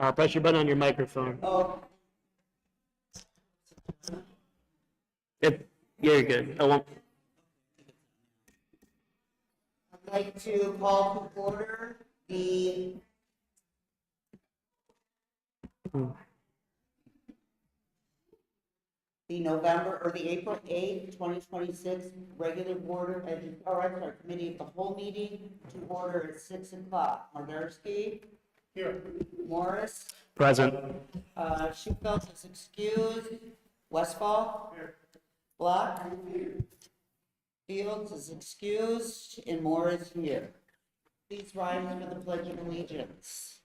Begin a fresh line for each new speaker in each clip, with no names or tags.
Press your button on your microphone.
Oh,
If you're good. I won't.
I'd like to call to order the November or the April 8th, 2026 regular board of committee of the whole meeting to order at 6 o'clock. Marderski? Here. Morris?
Present.
Schufelt is excused. Westfall? Here. Block? Fields is excused, and Moore is here. Please rise for the Pledge of Allegiance.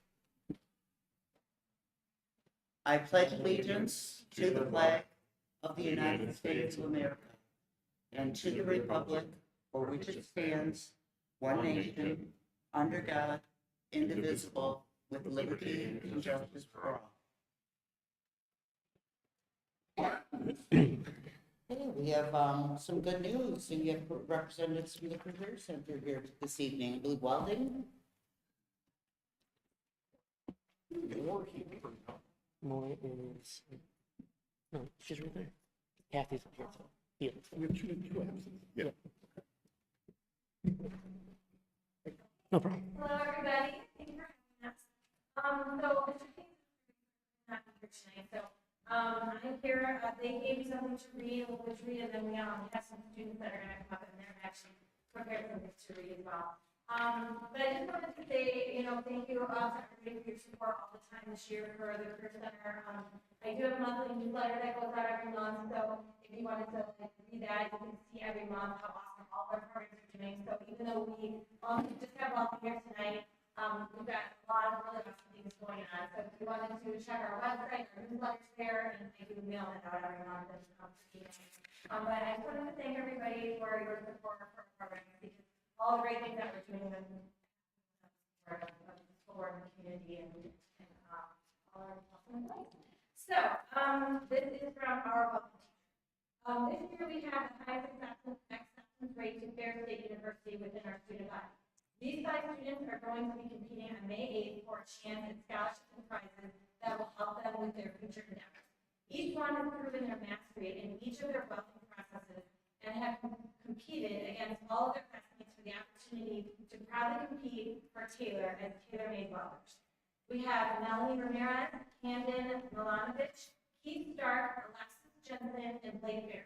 I pledge allegiance to the flag of the United States of America and to the republic for which it stands, one nation, under God, indivisible, with liberty and justice for all. Hey, we have some good news, and you have representatives from the Career Center here this evening. I believe Welding.
More is. No, she's right there. Kathy's up here. Yeah. No problem.
Hello, everybody. Thank you for having us. So, not here tonight. So, I'm here. They gave me something to read, a little bit to read, and then we have some students that are going to come up and they're actually prepared something to read as well. But I just wanted to say, thank you to everybody for your support all the time this year for the Career Center. I do have a monthly newsletter that goes out every month, so if you wanted to read that, you can see every month how awesome all our programs are doing. So even though we just have welcome here tonight, we've got a lot of really awesome things going on. So if you wanted to check our website, our newsletter's there, and I do mail it out every month. But I just wanted to thank everybody for your support for our programs, because all the great things that we're doing with for the school board and the community and all our awesome advice. So, this is from our welcome teacher. This year we have the highest acceptance rate to Fair State University within our student body. These 5 students are going to be competing on May 8th for a chance at scholarships and prizes that will help them with their future endeavors. Each one has proven their mastery in each of their welding processes and have competed against all of their classmates for the opportunity to proudly compete for Taylor as tailor-made welders. We have Melanie Ramirez, Camden Milanovich, Keith Stark, Alexis Jensen, and Blake Barrett.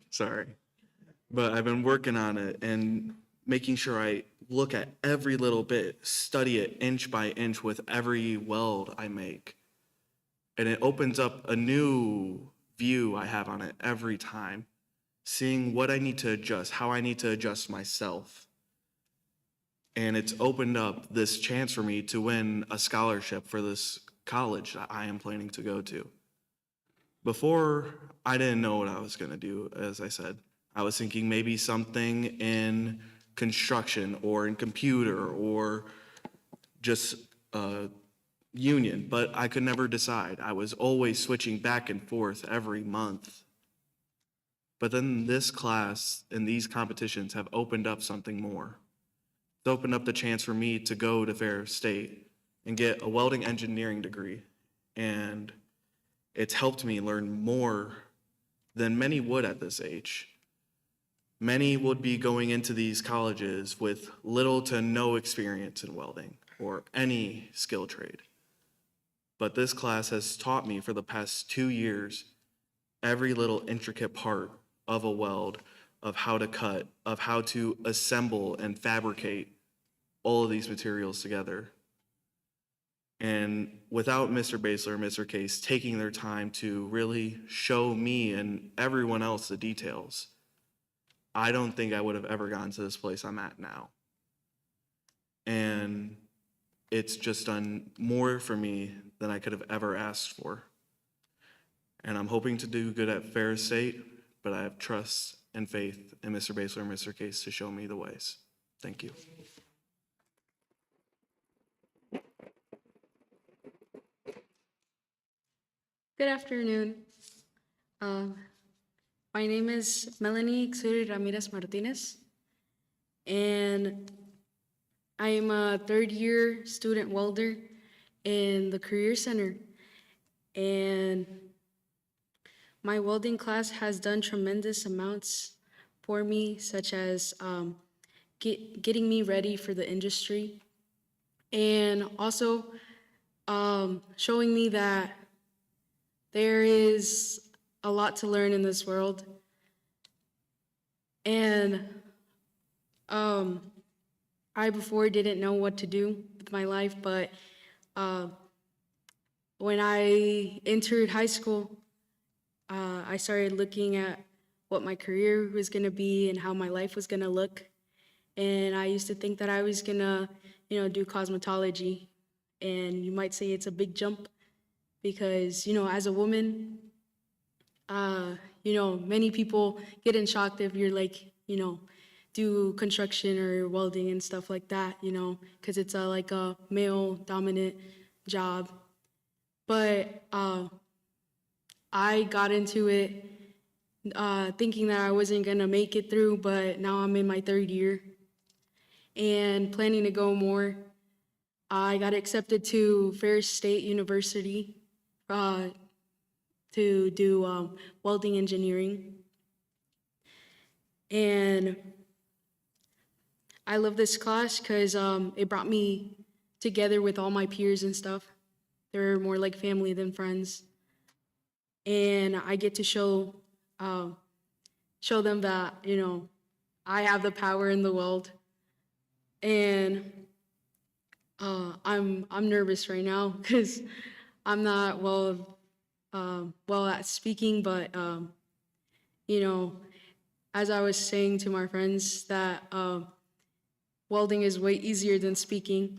Sorry. But I've been working on it and making sure I look at every little bit, study it inch by inch with every weld I make. And it opens up a new view I have on it every time, seeing what I need to adjust, how I need to adjust myself. And it's opened up this chance for me to win a scholarship for this college that I am planning to go to. Before, I didn't know what I was going to do, as I said. I was thinking maybe something in construction or in computer or just union, but I could never decide. I was always switching back and forth every month. But then this class and these competitions have opened up something more. It's opened up the chance for me to go to Ferris State and get a welding engineering degree. And it's helped me learn more than many would at this age. Many would be going into these colleges with little to no experience in welding or any skill trade. But this class has taught me for the past 2 years every little intricate part of a weld, of how to cut, of how to assemble and fabricate all of these materials together. And without Mr. Basler and Mr. Case taking their time to really show me and everyone else the details, I don't think I would have ever gotten to this place I'm at now. And it's just done more for me than I could have ever asked for. And I'm hoping to do good at Ferris State, but I have trust and faith in Mr. Basler and Mr. Case to show me the ways. Thank you.
Good afternoon. My name is Melanie Xuri Ramirez Martinez, and I am a third-year student welder in the Career Center. And my welding class has done tremendous amounts for me, such as getting me ready for the industry, and also showing me that there is a lot to learn in this world. And I before didn't know what to do with my life, but when I entered high school, I started looking at what my career was going to be and how my life was going to look. And I used to think that I was going to, do cosmetology. And you might say it's a big jump because, as a woman, many people get in shock if you're like, do construction or welding and stuff like that, because it's like a male dominant job. But I got into it thinking that I wasn't gonna make it through, but now I'm in my third year and planning to go more. I got accepted to Ferris State University to do welding engineering. And I love this class because it brought me together with all my peers and stuff. They're more like family than friends. And I get to show them that, I have the power in the weld. And I'm nervous right now because I'm not well at speaking, but as I was saying to my friends that welding is way easier than speaking.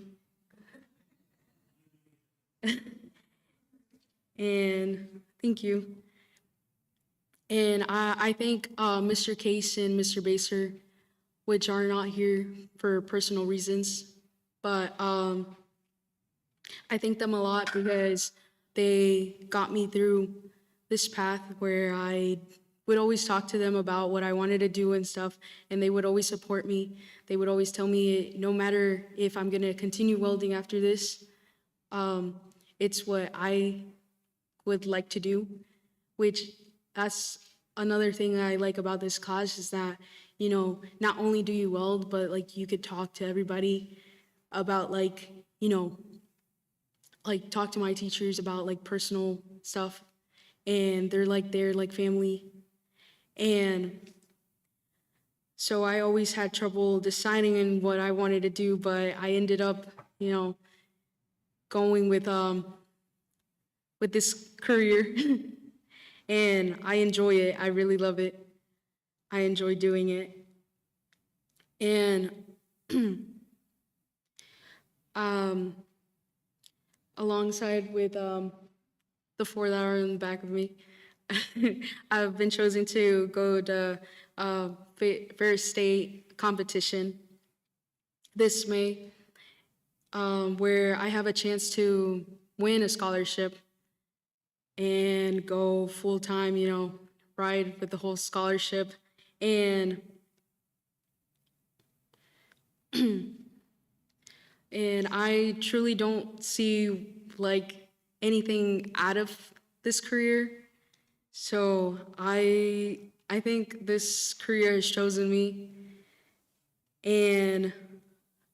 And thank you. And I thank Mr. Case and Mr. Baser, which are not here for personal reasons, but I thank them a lot because they got me through this path where I would always talk to them about what I wanted to do and stuff, and they would always support me. They would always tell me, no matter if I'm gonna continue welding after this, it's what I would like to do, which that's another thing I like about this class is that, not only do you weld, but like you could talk to everybody about like talk to my teachers about like personal stuff, and they're like family. And so I always had trouble deciding in what I wanted to do, but I ended up, going with this career. And I enjoy it. I really love it. I enjoy doing it. And alongside with the four that are in the back of me, I've been chosen to go to Ferris State competition this May, where I have a chance to win a scholarship and go full-time, ride with the whole scholarship. And and I truly don't see like anything out of this career. So I think this career has chosen me, and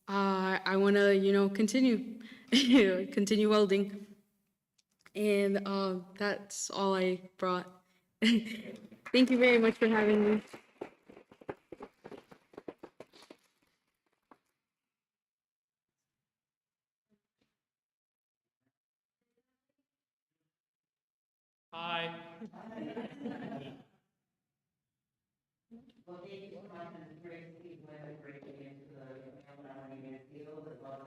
I want to, continue welding. And that's all I brought. Thank you very much for having me.
Hi.
Well, Dave, you come and great to see women breaking into the aluminum field as well as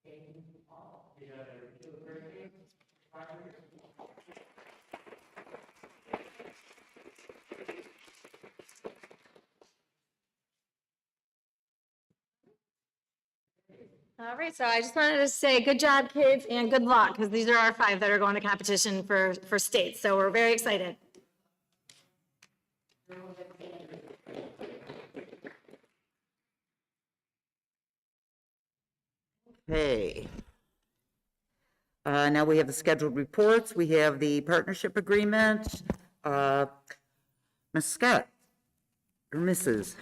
taking all. Do a great
All right, so I just wanted to say good job, kids, and good luck, because these are our 5 that are going to competition for state. So we're very excited.
Okay. Now we have the scheduled reports. We have the partnership agreement. Ms. Scott, or Mrs.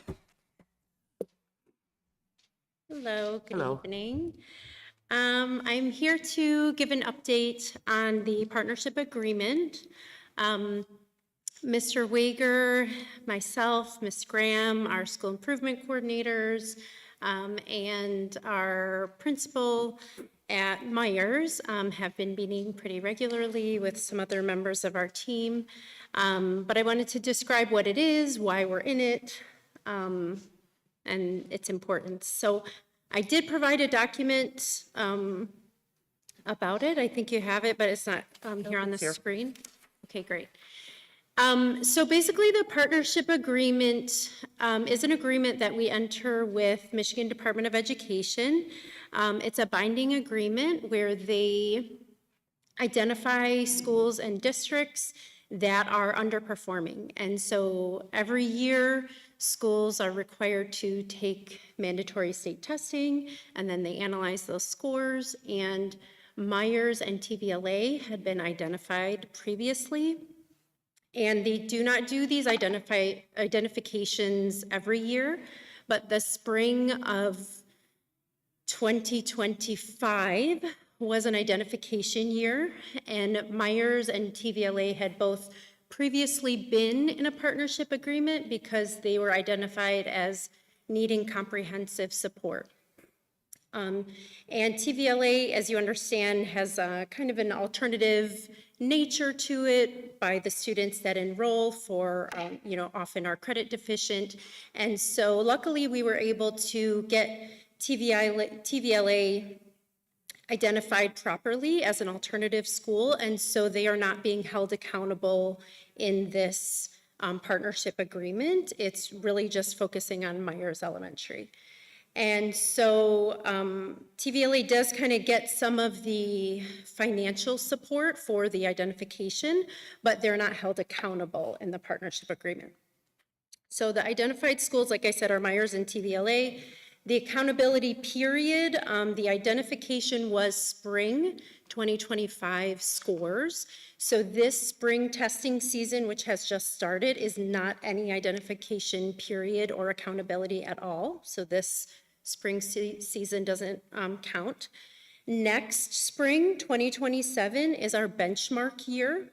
Hello, good
Hello.
evening. I'm here to give an update on the partnership agreement. Mr. Wager, myself, Ms. Graham, our school improvement coordinators, and our principal at Myers have been meeting pretty regularly with some other members of our team. But I wanted to describe what it is, why we're in it, and its importance. So I did provide a document about it. I think you have it, but it's not here on the
it's here.
screen. Okay, great. So basically, the partnership agreement is an agreement that we enter with Michigan Department of Education. It's a binding agreement where they identify schools and districts that are underperforming. And so every year, schools are required to take mandatory state testing, and then they analyze those scores. And Myers and TVLA had been identified previously. And they do not do these identifications every year, but the spring of 2025 was an identification year, and Myers and TVLA had both previously been in a partnership agreement because they were identified as needing comprehensive support. And TVLA, as you understand, has kind of an alternative nature to it by the students that enroll for, often are credit deficient. And so luckily we were able to get TVLA identified properly as an alternative school, and so they are not being held accountable in this partnership agreement. It's really just focusing on Myers Elementary. And so TVLA does kind of get some of the financial support for the identification, but they're not held accountable in the partnership agreement. So the identified schools, like I said, are Myers and TVLA. The accountability period, the identification was spring 2025 scores. So this spring testing season, which has just started, is not any identification period or accountability at all. So this spring season doesn't count. Next spring, 2027, is our benchmark year.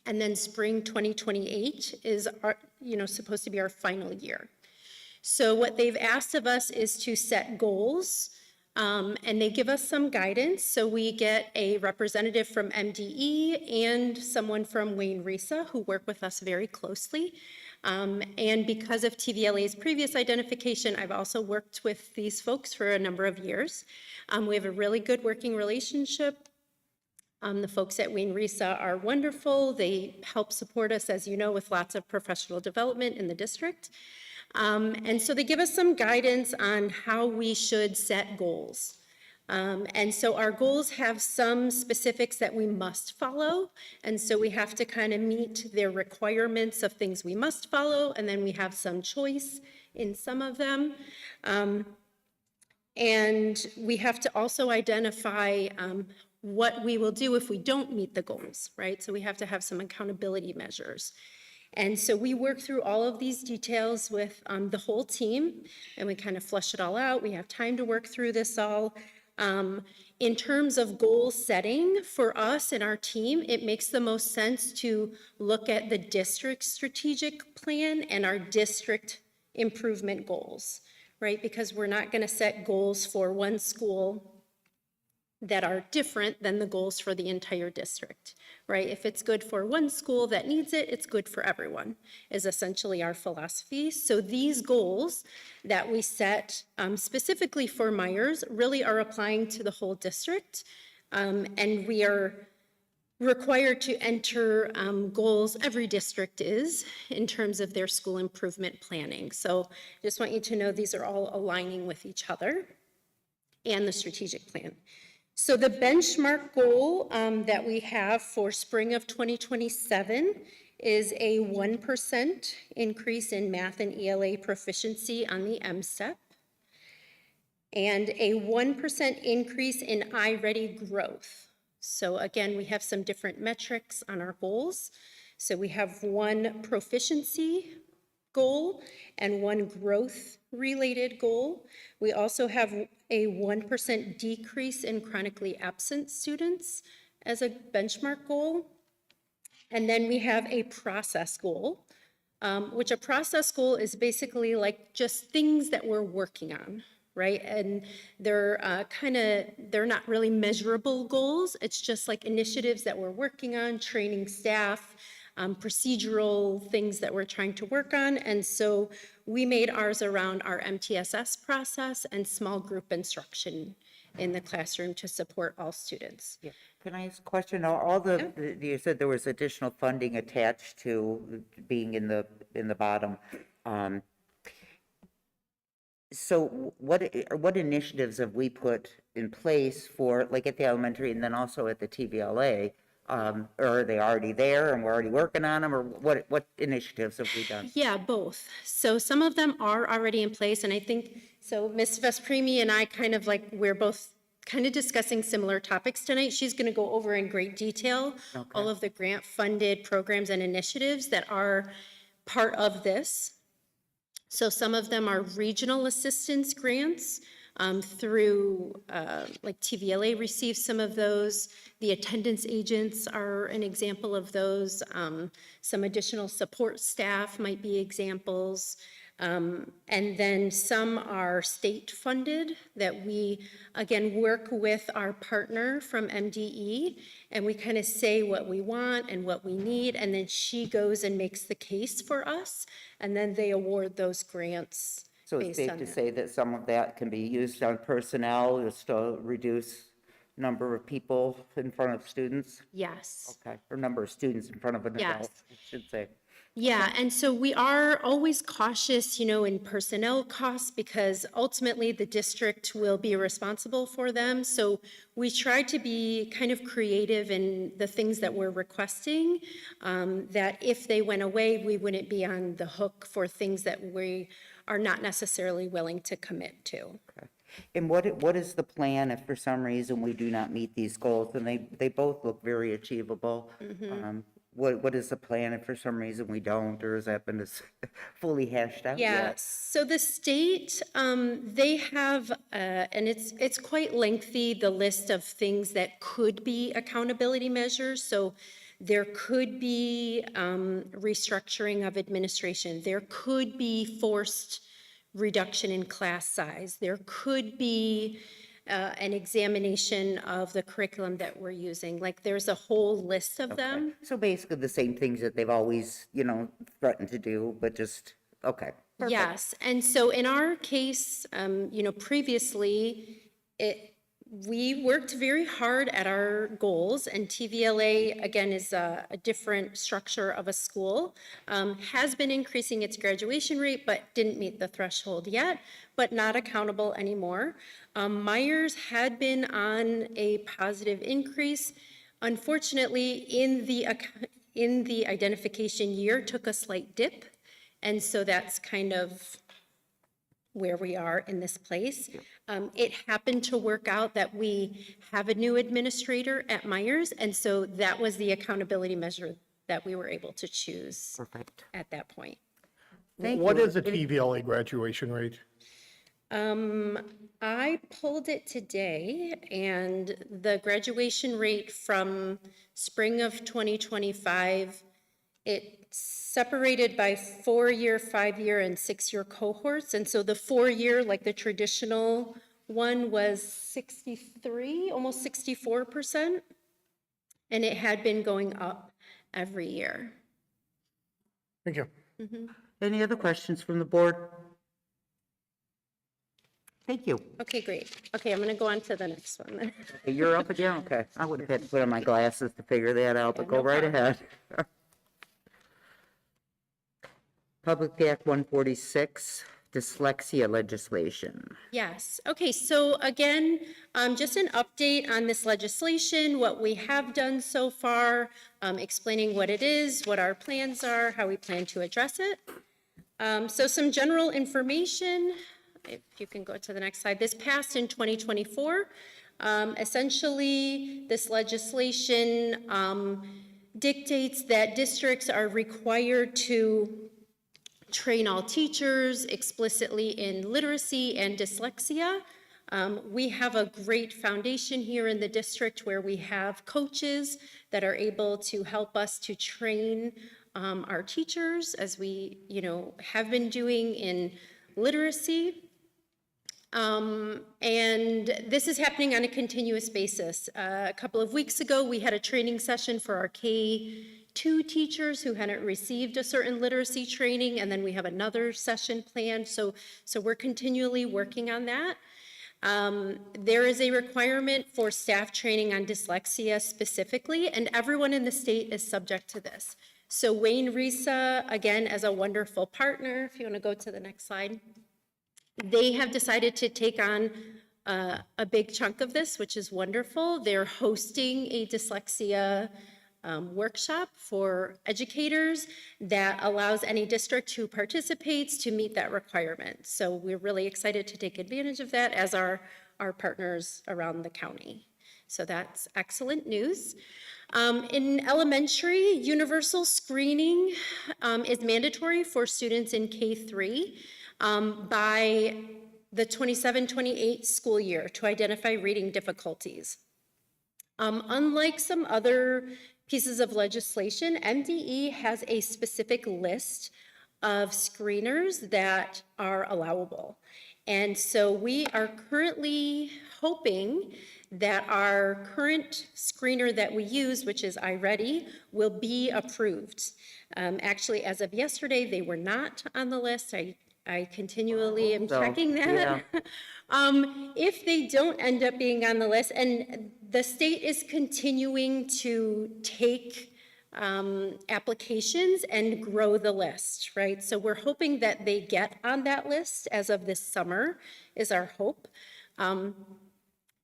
And then spring 2028 is our, supposed to be our final year. So what they've asked of us is to set goals, and they give us some guidance. So we get a representative from MDE and someone from Wayne Risa who work with us very closely. And because of TVLA's previous identification, I've also worked with these folks for a number of years. We have a really good working relationship. The folks at Wayne Risa are wonderful. They help support us, as you know, with lots of professional development in the district. And so they give us some guidance on how we should set goals. And so our goals have some specifics that we must follow. And so we have to kind of meet their requirements of things we must follow. And then we have some choice in some of them. And we have to also identify what we will do if we don't meet the goals, right? So we have to have some accountability measures. And so we work through all of these details with the whole team, and we kind of flush it all out. We have time to work through this all. In terms of goal setting for us and our team, it makes the most sense to look at the district strategic plan and our district improvement goals, right? Because we're not going to set goals for one school that are different than the goals for the entire district, right? If it's good for one school that needs it, it's good for everyone, is essentially our philosophy. So these goals that we set specifically for Myers really are applying to the whole district, and we are required to enter goals, every district is, in terms of their school improvement planning. So just want you to know these are all aligning with each other and the strategic plan. So the benchmark goal that we have for spring of 2027 is a 1% increase in math and ELA proficiency on the MSTEP, and a 1% increase in iReady growth. So again, we have some different metrics on our goals. So we have one proficiency goal and one growth-related goal. We also have a 1% decrease in chronically absent students as a benchmark goal. And then we have a process goal, which a process goal is basically like just things that we're working on, right? And they're they're not really measurable goals. It's just like initiatives that we're working on, training staff, procedural things that we're trying to work on. And so we made ours around our MTSS process and small group instruction in the classroom to support all students.
Yeah. Can I ask a question? You said there was additional funding attached to being in the bottom. So what initiatives have we put in place for, like at the elementary and then also at the TVLA? Or are they already there and we're already working on them, or what initiatives have we done?
Yeah, both. So some of them are already in place, and I think, so Ms. Vespremi and I we're both kind of discussing similar topics tonight. She's going to go over in great detail all of the grant-funded programs and initiatives that are part of this. So some of them are regional assistance grants, through, like TVLA receives some of those. The attendance agents are an example of those. Some additional support staff might be examples. And then some are state funded that we, again, work with our partner from MDE, and we kind of say what we want and what we need, and then she goes and makes the case for us, and then they award those grants.
So it's safe to say that some of that can be used on personnel just to reduce number of people in front of students?
Yes.
Okay, or number of students in front of an adult, I should say.
Yeah, and so we are always cautious, in personnel costs, because ultimately the district will be responsible for them. So we try to be kind of creative in the things that we're requesting, that if they went away, we wouldn't be on the hook for things that we are not necessarily willing to commit to.
Okay. And what is the plan if for some reason we do not meet these goals? And they both look very achievable. What is the plan if for some reason we don't, or has that been fully hashed out
Yeah,
yet?
so the state, they have, and it's quite lengthy, the list of things that could be accountability measures. So There could be restructuring of administration. There could be forced reduction in class size. There could be an examination of the curriculum that we're using. Like, there's a whole list of them.
So basically the same things that they've always, threatened to do, but just, okay. Perfect.
Yes, and so in our case, previously, we worked very hard at our goals, and TVLA, again, is a different structure of a school, has been increasing its graduation rate, but didn't meet the threshold yet, but not accountable anymore. Myers had been on a positive increase. Unfortunately, in the identification year, took a slight dip, and so that's kind of where we are in this place. It happened to work out that we have a new administrator at Myers, and so that was the accountability measure that we were able to choose
Perfect.
at that point.
Thank
What
you.
is the TVLA graduation rate?
I pulled it today, and the graduation rate from spring of 2025, it's separated by 4-year, 5-year, and 6-year cohorts. And so the 4-year, like the traditional one, was 63, almost 64%. And it had been going up every year.
Thank you.
Any other questions from the board? Thank you.
Okay, great. Okay, I'm going to go on to the next one then.
Okay, you're up again? Okay. I would have had to put on my glasses to figure that out, but
Yeah,
go
no
right
problem.
ahead. Public Act 146, dyslexia legislation.
Yes. Okay, so again, just an update on this legislation, what we have done so far, explaining what it is, what our plans are, how we plan to address it. So some general information, if you can go to the next slide. This passed in 2024. Essentially, this legislation dictates that districts are required to train all teachers explicitly in literacy and dyslexia. We have a great foundation here in the district where we have coaches that are able to help us to train our teachers, as we, have been doing in literacy. And this is happening on a continuous basis. A couple of weeks ago, we had a training session for our K-2 teachers who hadn't received a certain literacy training, and then we have another session planned. So we're continually working on that. There is a requirement for staff training on dyslexia specifically, and everyone in the state is subject to this. So Wayne Risa, again, as a wonderful partner, if you want to go to the next slide. They have decided to take on a big chunk of this, which is wonderful. They're hosting a dyslexia workshop for educators that allows any district who participates to meet that requirement. So we're really excited to take advantage of that as our partners around the county. So that's excellent news. In elementary, universal screening is mandatory for students in K-3. By the 27-28 school year to identify reading difficulties. Unlike some other pieces of legislation, MDE has a specific list of screeners that are allowable. And so we are currently hoping that our current screener that we use, which is iReady, will be approved. Actually, as of yesterday, they were not on the list. I continually am
So,
checking that. If they don't end up being on the list, and the state is continuing to take applications and grow the list, right? So we're hoping that they get on that list as of this summer is our hope.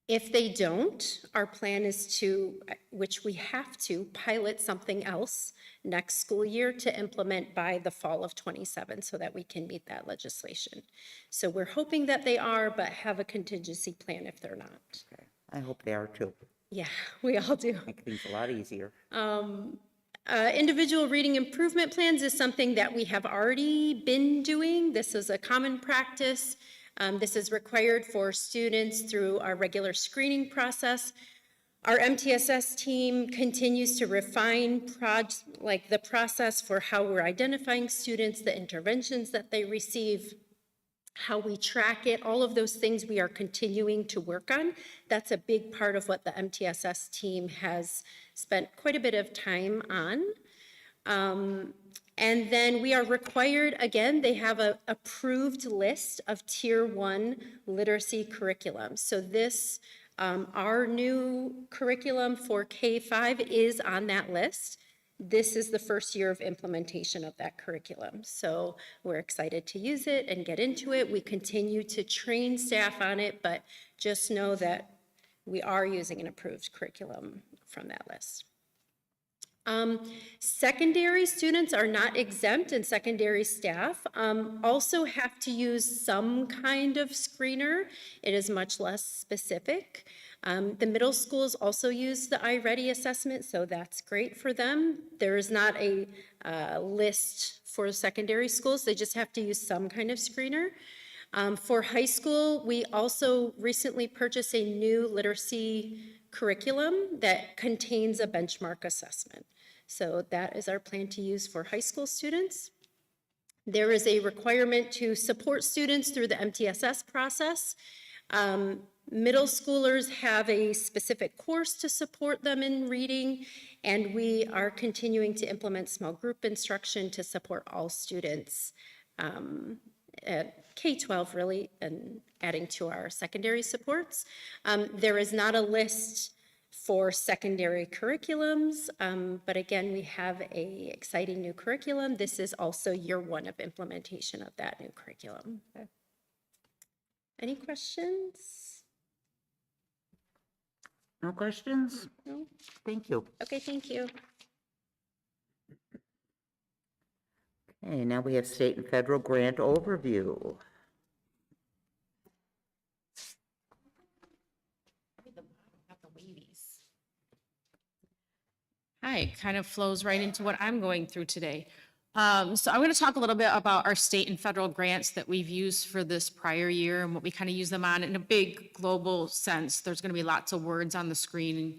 If they don't, our plan is to, which we have to, pilot something else next school year to implement by the fall of '27 so that we can meet that legislation. So we're hoping that they are, but have a contingency plan if they're not.
Okay. I hope they are too.
Yeah, we all do.
Make things a lot easier.
Individual reading improvement plans is something that we have already been doing. This is a common practice. This is required for students through our regular screening process. Our MTSS team continues to refine the process for how we're identifying students, the interventions that they receive, how we track it, all of those things we are continuing to work on. That's a big part of what the MTSS team has spent quite a bit of time on. And then we are required, again, they have a approved list of Tier 1 literacy curriculum. So this, our new curriculum for K-5 is on that list. This is the first year of implementation of that curriculum. So we're excited to use it and get into it. We continue to train staff on it, but just know that we are using an approved curriculum from that list. Secondary students are not exempt, and secondary staff also have to use some kind of screener. It is much less specific. The middle schools also use the iReady assessment, so that's great for them. There is not a list for secondary schools. They just have to use some kind of screener. For high school, we also recently purchased a new literacy curriculum that contains a benchmark assessment. So that is our plan to use for high school students. There is a requirement to support students through the MTSS process. Middle schoolers have a specific course to support them in reading, and we are continuing to implement small group instruction to support all students at K-12 really, and adding to our secondary supports. There is not a list for secondary curriculums, but again, we have a exciting new curriculum. This is also year 1 of implementation of that new curriculum. Okay. Any questions?
No questions?
No?
Thank you.
Okay, thank you.
Okay, now we have state and federal grant overview.
Hi, kind of flows right into what I'm going through today. So I'm going to talk a little bit about our state and federal grants that we've used for this prior year and what we kind of use them on in a big global sense. There's going to be lots of words on the screen.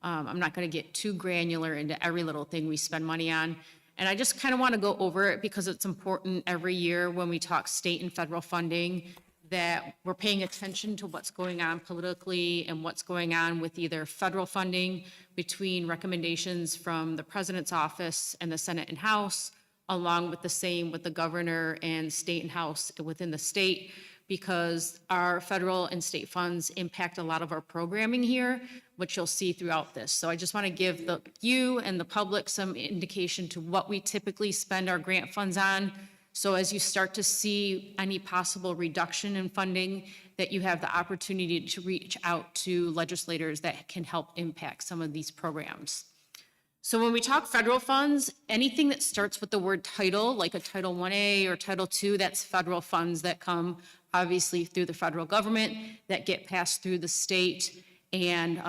I'm not going to get too granular into every little thing we spend money on. And I just kind of want to go over it because it's important every year when we talk state and federal funding that we're paying attention to what's going on politically and what's going on with either federal funding between recommendations from the president's office and the Senate and House, along with the same with the governor and state and House within the state, because our federal and state funds impact a lot of our programming here, which you'll see throughout this. So I just want to give you and the public some indication to what we typically spend our grant funds on. So as you start to see any possible reduction in funding, that you have the opportunity to reach out to legislators that can help impact some of these programs. So when we talk federal funds, anything that starts with the word title, like a Title 1A or Title II, that's federal funds that come obviously through the federal government, that get passed through the state and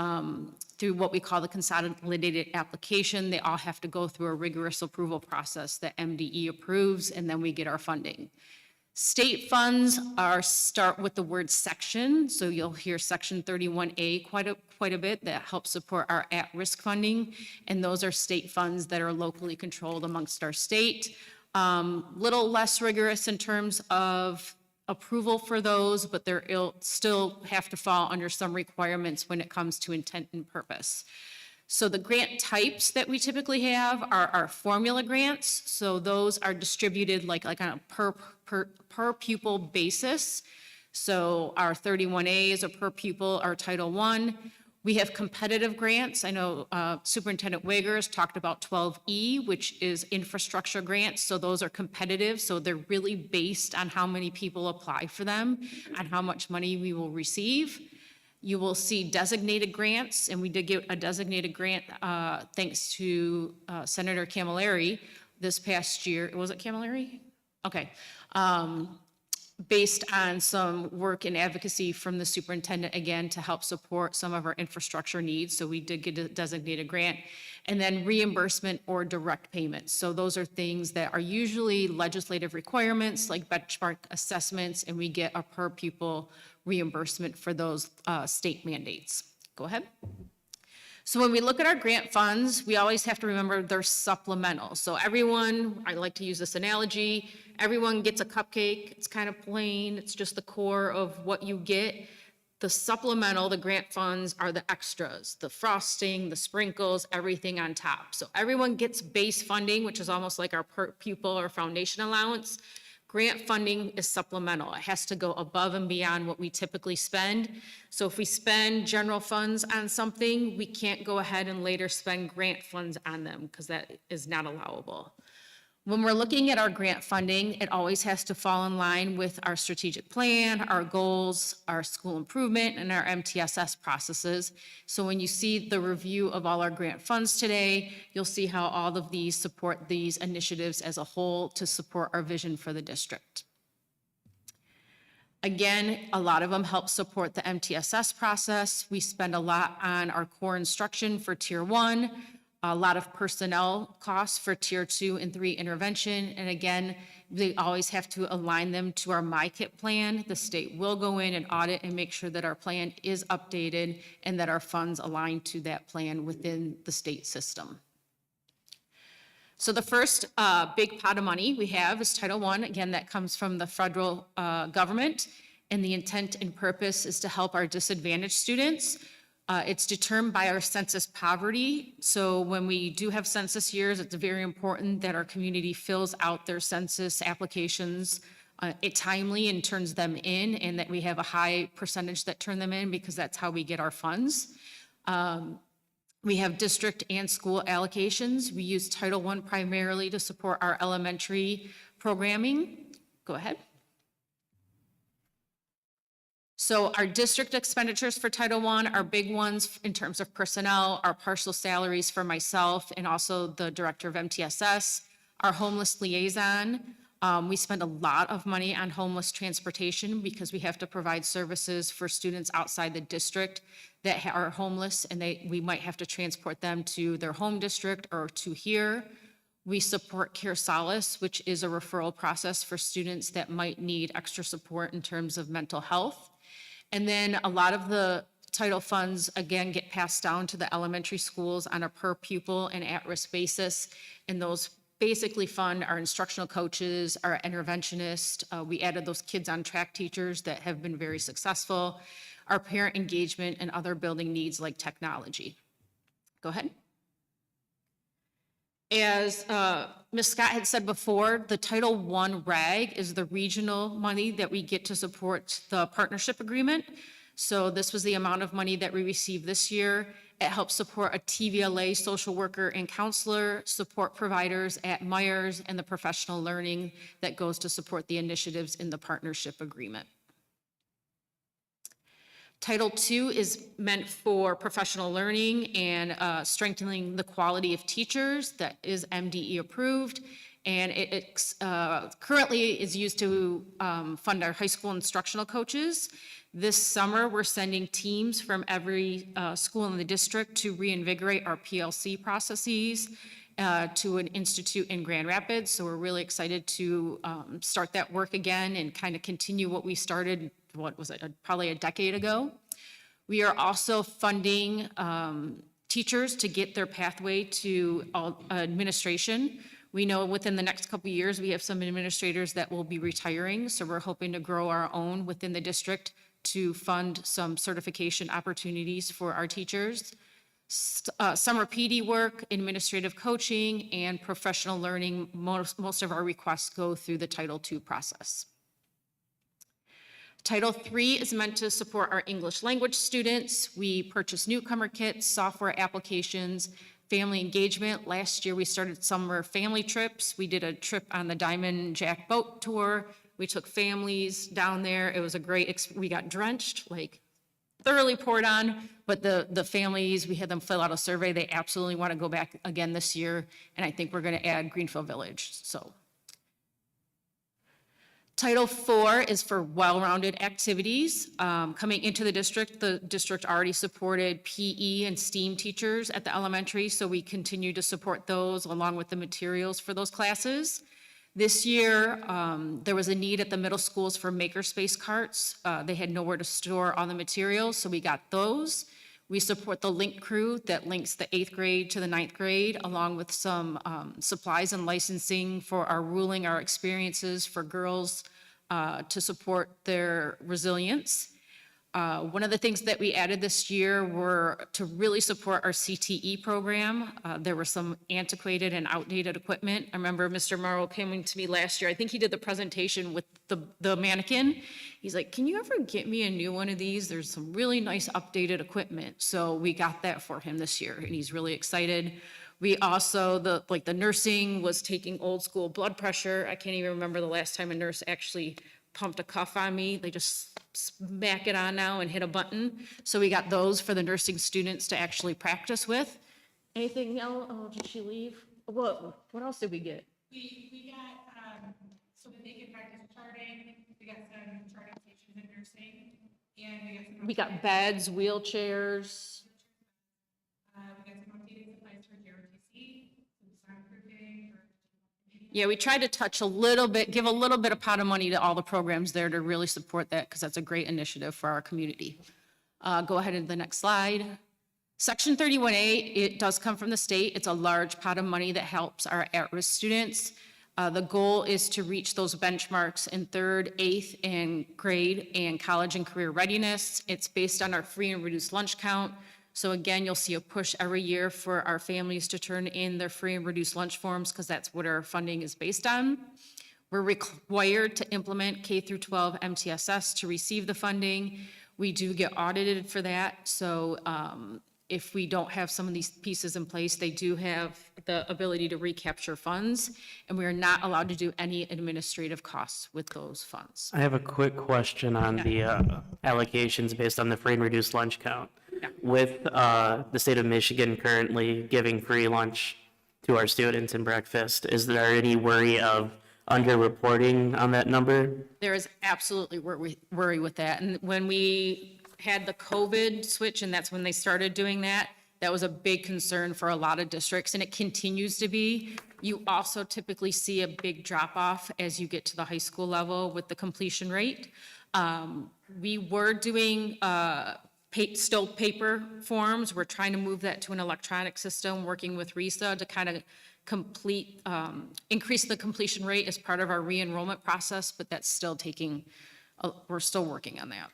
through what we call the consolidated application. They all have to go through a rigorous approval process that MDE approves, and then we get our funding. State funds start with the word section, so you'll hear Section 31A quite a bit that helps support our at-risk funding, and those are state funds that are locally controlled amongst our state. Little less rigorous in terms of approval for those, but they'll still have to fall under some requirements when it comes to intent and purpose. So the grant types that we typically have are our formula grants. So those are distributed like on a per pupil basis. So our 31A is a per pupil, our Title I. We have competitive grants. I know Superintendent Wagers talked about 12E, which is infrastructure grants. So those are competitive. So they're really based on how many people apply for them and how much money we will receive. You will see designated grants, and we did get a designated grant thanks to Senator Camilleri this past year. Was it Camilleri? Okay. Based on some work and advocacy from the superintendent, again, to help support some of our infrastructure needs. So we did get a designated grant. And then reimbursement or direct payments. So those are things that are usually legislative requirements like benchmark assessments, and we get a per pupil reimbursement for those state mandates. Go ahead. So when we look at our grant funds, we always have to remember they're supplemental. So everyone, I like to use this analogy, everyone gets a cupcake. It's kind of plain. It's just the core of what you get. The supplemental, the grant funds are the extras, the frosting, the sprinkles, everything on top. So everyone gets base funding, which is almost like our per pupil or foundation allowance. Grant funding is supplemental. It has to go above and beyond what we typically spend. So if we spend general funds on something, we can't go ahead and later spend grant funds on them because that is not allowable. When we're looking at our grant funding, it always has to fall in line with our strategic plan, our goals, our school improvement, and our MTSS processes. So when you see the review of all our grant funds today, you'll see how all of these support these initiatives as a whole to support our vision for the district. Again, a lot of them help support the MTSS process. We spend a lot on our core instruction for Tier 1, a lot of personnel costs for Tier 2 and 3 intervention. And again, they always have to align them to our MyKit plan. The state will go in and audit and make sure that our plan is updated and that our funds align to that plan within the state system. So the first big pot of money we have is Title I. Again, that comes from the federal government. And the intent and purpose is to help our disadvantaged students. It's determined by our census poverty. So when we do have census years, it's very important that our community fills out their census applications timely and turns them in, and that we have a high percentage that turn them in because that's how we get our funds. We have district and school allocations. We use Title I primarily to support our elementary programming. Go ahead. So our district expenditures for Title I are big ones in terms of personnel, our partial salaries for myself and also the director of MTSS, our homeless liaison. We spend a lot of money on homeless transportation because we have to provide services for students outside the district that are homeless, and we might have to transport them to their home district or to here. We support Care Solace, which is a referral process for students that might need extra support in terms of mental health. And then a lot of the title funds, again, get passed down to the elementary schools on a per pupil and at-risk basis. And those basically fund our instructional coaches, our interventionists. We added those kids on track teachers that have been very successful, our parent engagement, and other building needs like technology. Go ahead. As Ms. Scott had said before, the Title I RAG is the regional money that we get to support the partnership agreement. So this was the amount of money that we received this year. It helps support a TVLA social worker and counselor, support providers at Myers, and the professional learning that goes to support the initiatives in the partnership agreement. Title II is meant for professional learning and strengthening the quality of teachers. That is MDE approved. And it currently is used to fund our high school instructional coaches. This summer, we're sending teams from every school in the district to reinvigorate our PLC processes to an institute in Grand Rapids. So we're really excited to start that work again and kind of continue what we started, what was it, probably a decade ago. We are also funding teachers to get their pathway to administration. We know within the next couple of years, we have some administrators that will be retiring. So we're hoping to grow our own within the district to fund some certification opportunities for our teachers. Summer PD work, administrative coaching, and professional learning. Most of our requests go through the Title II process. Title III is meant to support our English language students. We purchase newcomer kits, software applications, family engagement. Last year, we started summer family trips. We did a trip on the Diamond Jack boat tour. We took families down there. It was a great, we got drenched, like thoroughly poured on, but the families, we had them fill out a survey. They absolutely want to go back again this year. And I think we're going to add Greenfield Village, so. Title IV is for well-rounded activities. Coming into the district already supported PE and STEAM teachers at the elementary, so we continue to support those along with the materials for those classes. This year, there was a need at the middle schools for makerspace carts. They had nowhere to store all the materials, so we got those. We support the link crew that links the 8th grade to the 9th grade, along with some supplies and licensing for our ruling, our experiences for girls to support their resilience. One of the things that we added this year were to really support our CTE program. There were some antiquated and outdated equipment. I remember Mr. Morrow coming to me last year. I think he did the presentation with the mannequin. He's like, can you ever get me a new one of these? There's some really nice updated equipment. So we got that for him this year, and he's really excited. We also, the nursing was taking old school blood pressure. I can't even remember the last time a nurse actually pumped a cuff on me. They just smack it on now and hit a button. So we got those for the nursing students to actually practice with. Anything else? Oh, did she leave? What else did we get?
We got, so that they can practice charting, we got some charting stations in nursing, and
We got beds, wheelchairs.
we got some updated supplies for JRTC, some soundproofing,
Yeah, we tried to touch a little bit, give a little bit of pot of money to all the programs there to really support that, because that's a great initiative for our community. Go ahead to the next slide. Section 31A, it does come from the state. It's a large pot of money that helps our at-risk students. The goal is to reach those benchmarks in 3rd, 8th, and grade and college and career readiness. It's based on our free and reduced lunch count. So again, you'll see a push every year for our families to turn in their free and reduced lunch forms, because that's what our funding is based on. We're required to implement K through 12 MTSS to receive the funding. We do get audited for that. So if we don't have some of these pieces in place, they do have the ability to recapture funds, and we are not allowed to do any administrative costs with those funds.
I have a quick question on the allocations based on the free and reduced lunch count. With the state of Michigan currently giving free lunch to our students and breakfast, is there any worry of underreporting on that number?
There is absolutely worry with that. And when we had the COVID switch, and that's when they started doing that, that was a big concern for a lot of districts, and it continues to be. You also typically see a big drop off as you get to the high school level with the completion rate. We were doing still paper forms. We're trying to move that to an electronic system, working with RISA to kind of increase the completion rate as part of our re-enrollment process, but that's still we're still working on that.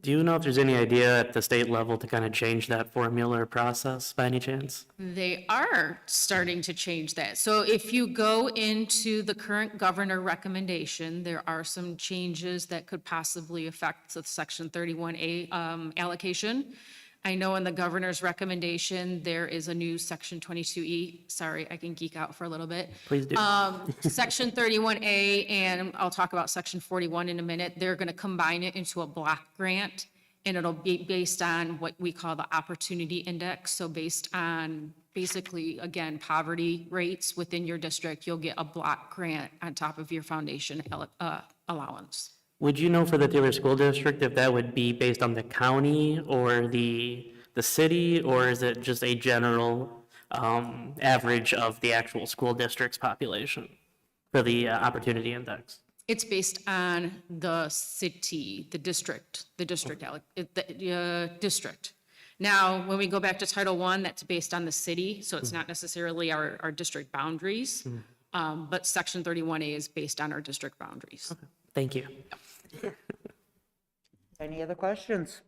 Do you know if there's any idea at the state level to kind of change that formula or process by any chance?
They are starting to change that. So if you go into the current governor recommendation, there are some changes that could possibly affect the Section 31A allocation. I know in the governor's recommendation, there is a new Section 22E. Sorry, I can geek out for a little bit.
Please do.
Section 31A, and I'll talk about Section 41 in a minute. They're going to combine it into a block grant, and it'll be based on what we call the Opportunity Index. So based on basically, again, poverty rates within your district, you'll get a block grant on top of your foundation allowance.
Would you know for the Taylor School District if that would be based on the county or the city, or is it just a general average of the actual school district's population for the Opportunity Index?
It's based on the city, the district. Now, when we go back to Title I, that's based on the city, so it's not necessarily our district boundaries. But Section 31A is based on our district boundaries.
Okay. Thank you.
Any other questions?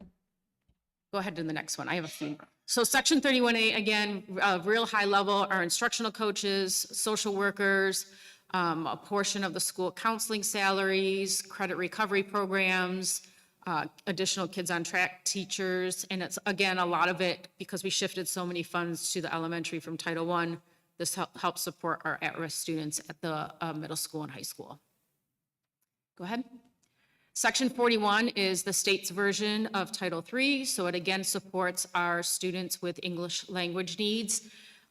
Go ahead to the next one. I have a few. So Section 31A, again, real high level, our instructional coaches, social workers, a portion of the school counseling salaries, credit recovery programs, additional kids on track teachers. And it's, again, a lot of it, because we shifted so many funds to the elementary from Title I, this helps support our at-risk students at the middle school and high school. Go ahead. Section 41 is the state's version of Title III, so it again supports our students with English language needs.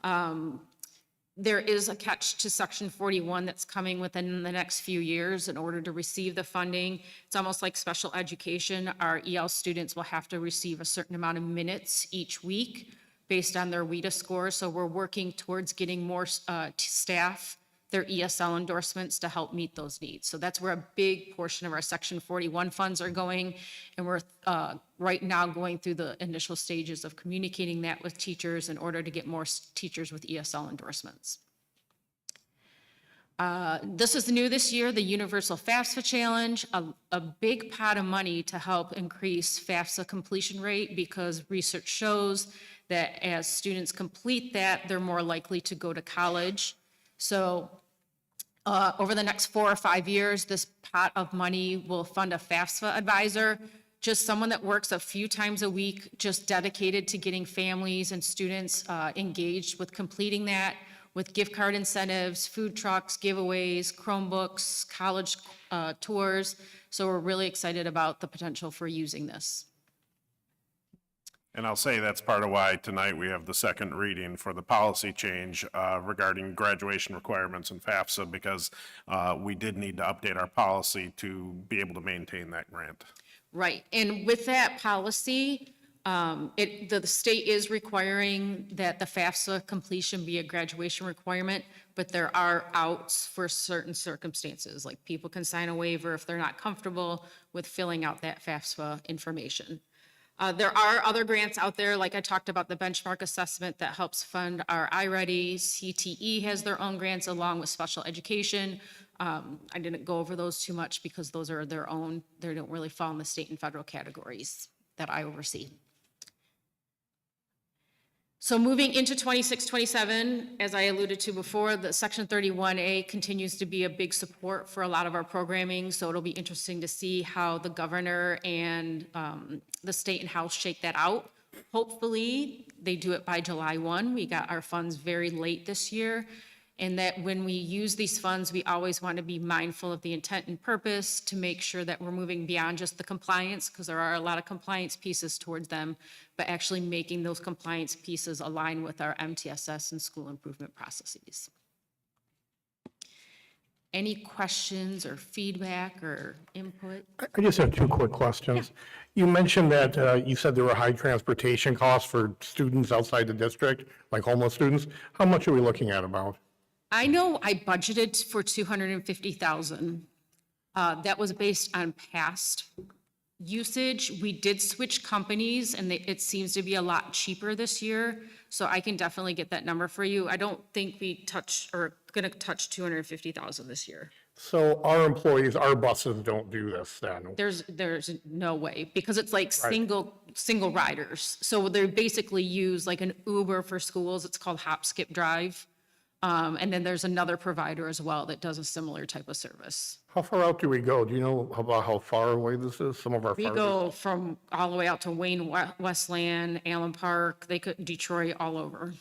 There is a catch to Section 41 that's coming within the next few years in order to receive the funding. It's almost like special education. Our EL students will have to receive a certain amount of minutes each week based on their WIDA score, so we're working towards getting more staff their ESL endorsements to help meet those needs. So that's where a big portion of our Section 41 funds are going. And we're right now going through the initial stages of communicating that with teachers in order to get more teachers with ESL endorsements. This is new this year, the Universal FAFSA Challenge, a big pot of money to help increase FAFSA completion rate, because research shows that as students complete that, they're more likely to go to college. So over the next 4 or 5 years, this pot of money will fund a FAFSA advisor, just someone that works a few times a week, just dedicated to getting families and students engaged with completing that, with gift card incentives, food trucks, giveaways, Chromebooks, college tours. So we're really excited about the potential for using this.
And I'll say that's part of why tonight we have the second reading for the policy change regarding graduation requirements in FAFSA, because we did need to update our policy to be able to maintain that grant.
Right, and with that policy, the state is requiring that the FAFSA completion be a graduation requirement, but there are outs for certain circumstances, like people can sign a waiver if they're not comfortable with filling out that FAFSA information. There are other grants out there, like I talked about the benchmark assessment that helps fund our iReady. CTE has their own grants along with special education. I didn't go over those too much because those are their own. They don't really fall in the state and federal categories that I oversee. So moving into 26-27, as I alluded to before, the Section 31A continues to be a big support for a lot of our programming. So it'll be interesting to see how the governor and the state and House shake that out. Hopefully they do it by July 1. We got our funds very late this year. And that when we use these funds, we always want to be mindful of the intent and purpose to make sure that we're moving beyond just the compliance, because there are a lot of compliance pieces towards them, but actually making those compliance pieces align with our MTSS and school improvement processes. Any questions or feedback or input?
I just have 2 quick questions. You mentioned that you said there were high transportation costs for students outside the district, like homeless students. How much are we looking at about?
I know I budgeted for $250,000. That was based on past usage. We did switch companies and it seems to be a lot cheaper this year. So I can definitely get that number for you. I don't think we gonna touch $250,000 this year.
So our employees, our buses don't do this then?
There's no way, because it's like single riders. So they basically use like an Uber for schools. It's called Hop Skip Drive. And then there's another provider as well that does a similar type of service.
How far out do we go? Do you know about how far away this is? Some of our
We
farthest?
go from all the way out to Wayne, Westland, Allen Park, Detroit, all over.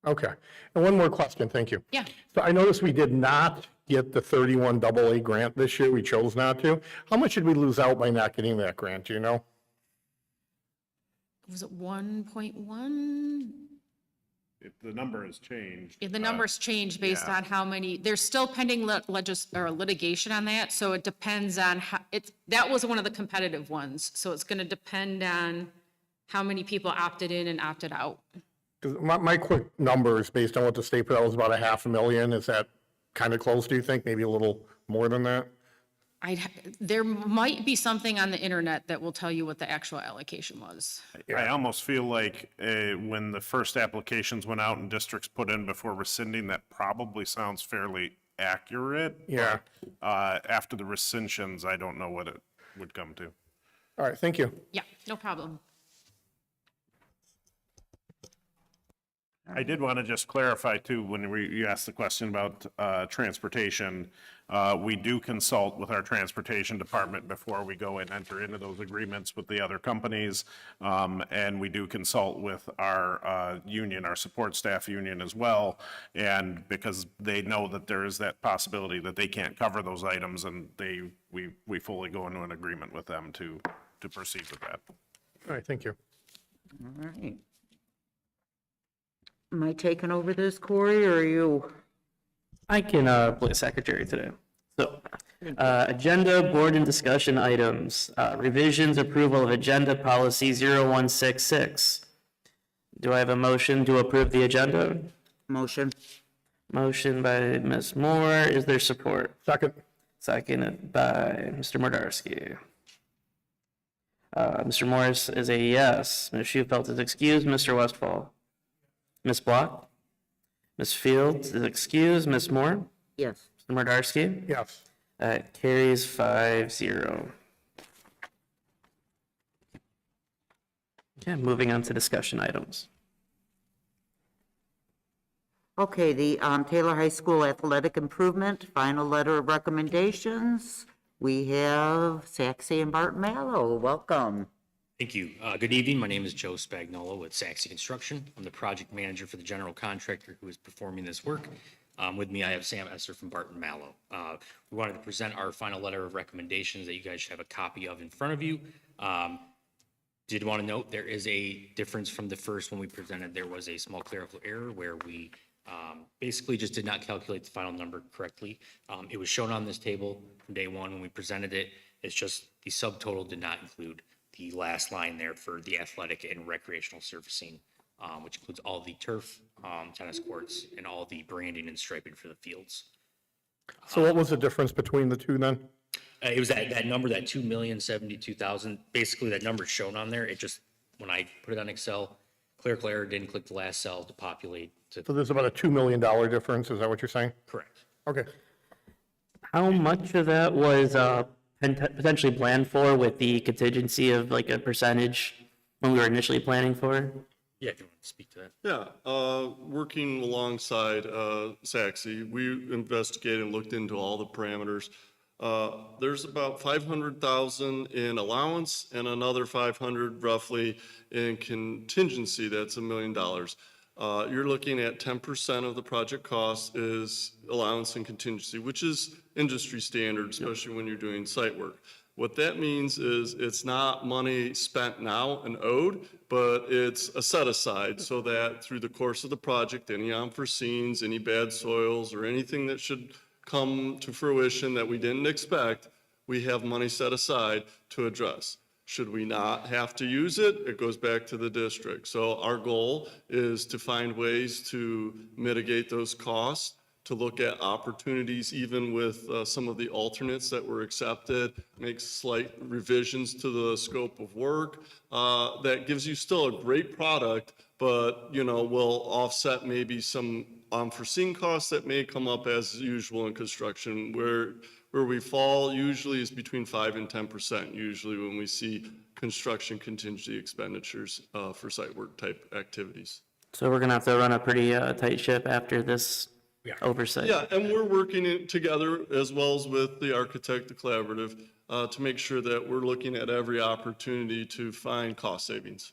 Okay. And one more question, thank you.
Yeah.
So I noticed we did not get the 31 AA grant this year. We chose not to. How much did we lose out by not getting that grant, do you know?
Was it 1.1?
If the number has changed.
If the numbers change based
yeah.
on how many, there's still pending litigation on that, so it depends on how, that was one of the competitive ones, so it's gonna depend on how many people opted in and opted out.
'Cause my quick numbers, based on what the state put out, was about $500,000. Is that kind of close, do you think? Maybe a little more than that?
There might be something on the internet that will tell you what the actual allocation was.
I almost feel like when the first applications went out and districts put in before rescinding, that probably sounds fairly accurate.
Yeah.
But, after the rescissions, I don't know what it would come to.
All right, thank you.
Yeah, no problem.
I did want to just clarify too, when you asked the question about transportation, we do consult with our transportation department before we go and enter into those agreements with the other companies. And we do consult with our union, our support staff union as well. And because they know that there is that possibility that they can't cover those items, and we fully go into an agreement with them to proceed with that.
All right, thank you.
All right. Am I taking over this, Corey, or are you?
I can play secretary today. So, agenda, board and discussion items, revisions, approval of agenda policy 0166. Do I have a motion to approve the agenda?
Motion.
Motion by Ms. Moore. Is there support?
Second.
Seconded by Mr. Mordarski. Mr. Morris is a yes. Ms. Shufelt is excused. Mr. Westfall? Ms. Block? Ms. Fields is excused. Ms. Moore?
Yes.
Mr. Mordarski?
Yes.
That carries 5-0. Okay, moving on to discussion items.
Okay, the Taylor High School athletic improvement, final letter of recommendations. We have Saxey and Barton Mallow. Welcome.
Thank you. Good evening. My name is Joe Spagnola with Saxey Construction. I'm the project manager for the general contractor who is performing this work. With me, I have Sam Esser from Barton Mallow. We wanted to present our final letter of recommendations that you guys should have a copy of in front of you. Did want to note there is a difference from the first when we presented. There was a small clerical error where we basically just did not calculate the final number correctly. It was shown on this table from day one when we presented it. It's just the subtotal did not include the last line there for the athletic and recreational surfacing, which includes all the turf, tennis courts, and all the branding and striping for the fields.
So what was the difference between the two then?
It was that number, that 2,072,000. Basically, that number shown on there. It just, when I put it on Excel, clerical error, didn't click the last cell to populate.
So there's about a $2 million difference, is that what you're saying?
Correct.
Okay.
How much of that was potentially planned for with the contingency of like a percentage when we were initially planning for?
Yeah, if you want to speak to that.
Yeah, working alongside Saxey, we investigated and looked into all the parameters. There's about 500,000 in allowance and another 500 roughly in contingency. That's $1 million. You're looking at 10% of the project cost is allowance and contingency, which is industry standard, especially when you're doing site work. What that means is it's not money spent now and owed, but it's a set aside so that through the course of the project, any unforeseens, any bad soils, or anything that should come to fruition that we didn't expect, we have money set aside to address. Should we not have to use it, it goes back to the district. So our goal is to find ways to mitigate those costs, to look at opportunities even with some of the alternates that were accepted, make slight revisions to the scope of work. That gives you still a great product, but will offset maybe some unforeseen costs that may come up as usual in construction. Where we fall usually is between 5 and 10% usually when we see construction contingency expenditures for site work type activities.
So we're gonna have to run a pretty tight ship after this oversight.
Yeah, and we're working together as well as with the architect, the collaborative, to make sure that we're looking at every opportunity to find cost savings.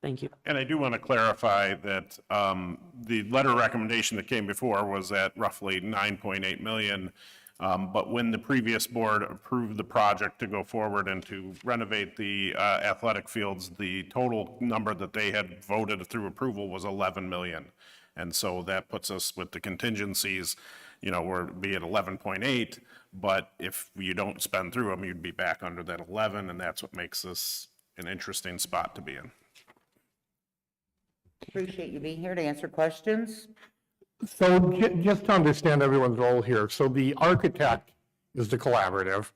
Thank you.
And I do want to clarify that the letter recommendation that came before was at roughly 9.8 million. But when the previous board approved the project to go forward and to renovate the athletic fields, the total number that they had voted through approval was 11 million. And so that puts us with the contingencies, we're be at 11.8, but if you don't spend through them, you'd be back under that 11, and that's what makes this an interesting spot to be in.
Appreciate you being here to answer questions.
So just to understand everyone's role here, so the architect is the collaborative,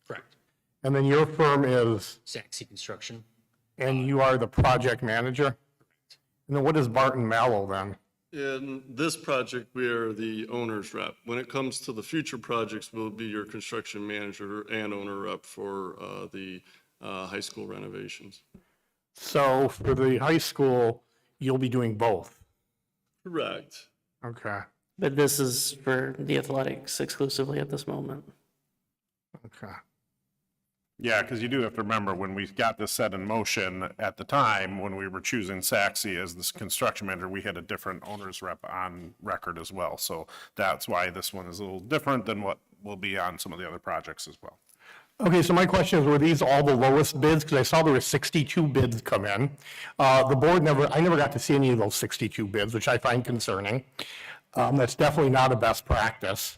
Correct.
and then your firm is,
Saxey Construction.
and you are the project manager? And then what is Barton Mallow then?
In this project, we are the owner's rep. When it comes to the future projects, we'll be your construction manager and owner rep for the high school renovations.
So for the high school, you'll be doing both?
Correct.
Okay,
But this is for the athletics exclusively at this moment.
okay.
Yeah, because you do have to remember, when we got this set in motion at the time, when we were choosing Saxey as this construction manager, we had a different owner's rep on record as well. So that's why this one is a little different than what will be on some of the other projects as well.
Okay, so my question is, were these all the lowest bids? Because I saw there were 62 bids come in. I never got to see any of those 62 bids, which I find concerning. That's definitely not a best practice.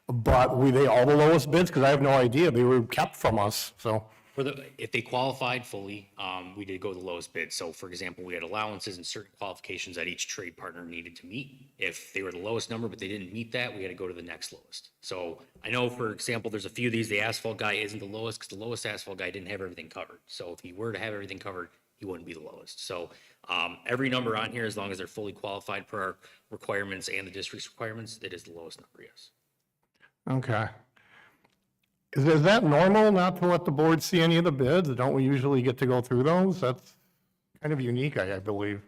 But were they all the lowest bids? Because I have no idea. They were kept from us, so.
If they qualified fully, we did go the lowest bid. So for example, we had allowances and certain qualifications that each trade partner needed to meet. If they were the lowest number, but they didn't meet that, we had to go to the next lowest. So I know, for example, there's a few of these, the asphalt guy isn't the lowest because the lowest asphalt guy didn't have everything covered. So if he were to have everything covered, he wouldn't be the lowest. So every number on here, as long as they're fully qualified per our requirements and the district's requirements, it is the lowest number, yes.
Okay. Is that normal not to let the board see any of the bids? Don't we usually get to go through those? That's kind of unique, I believe.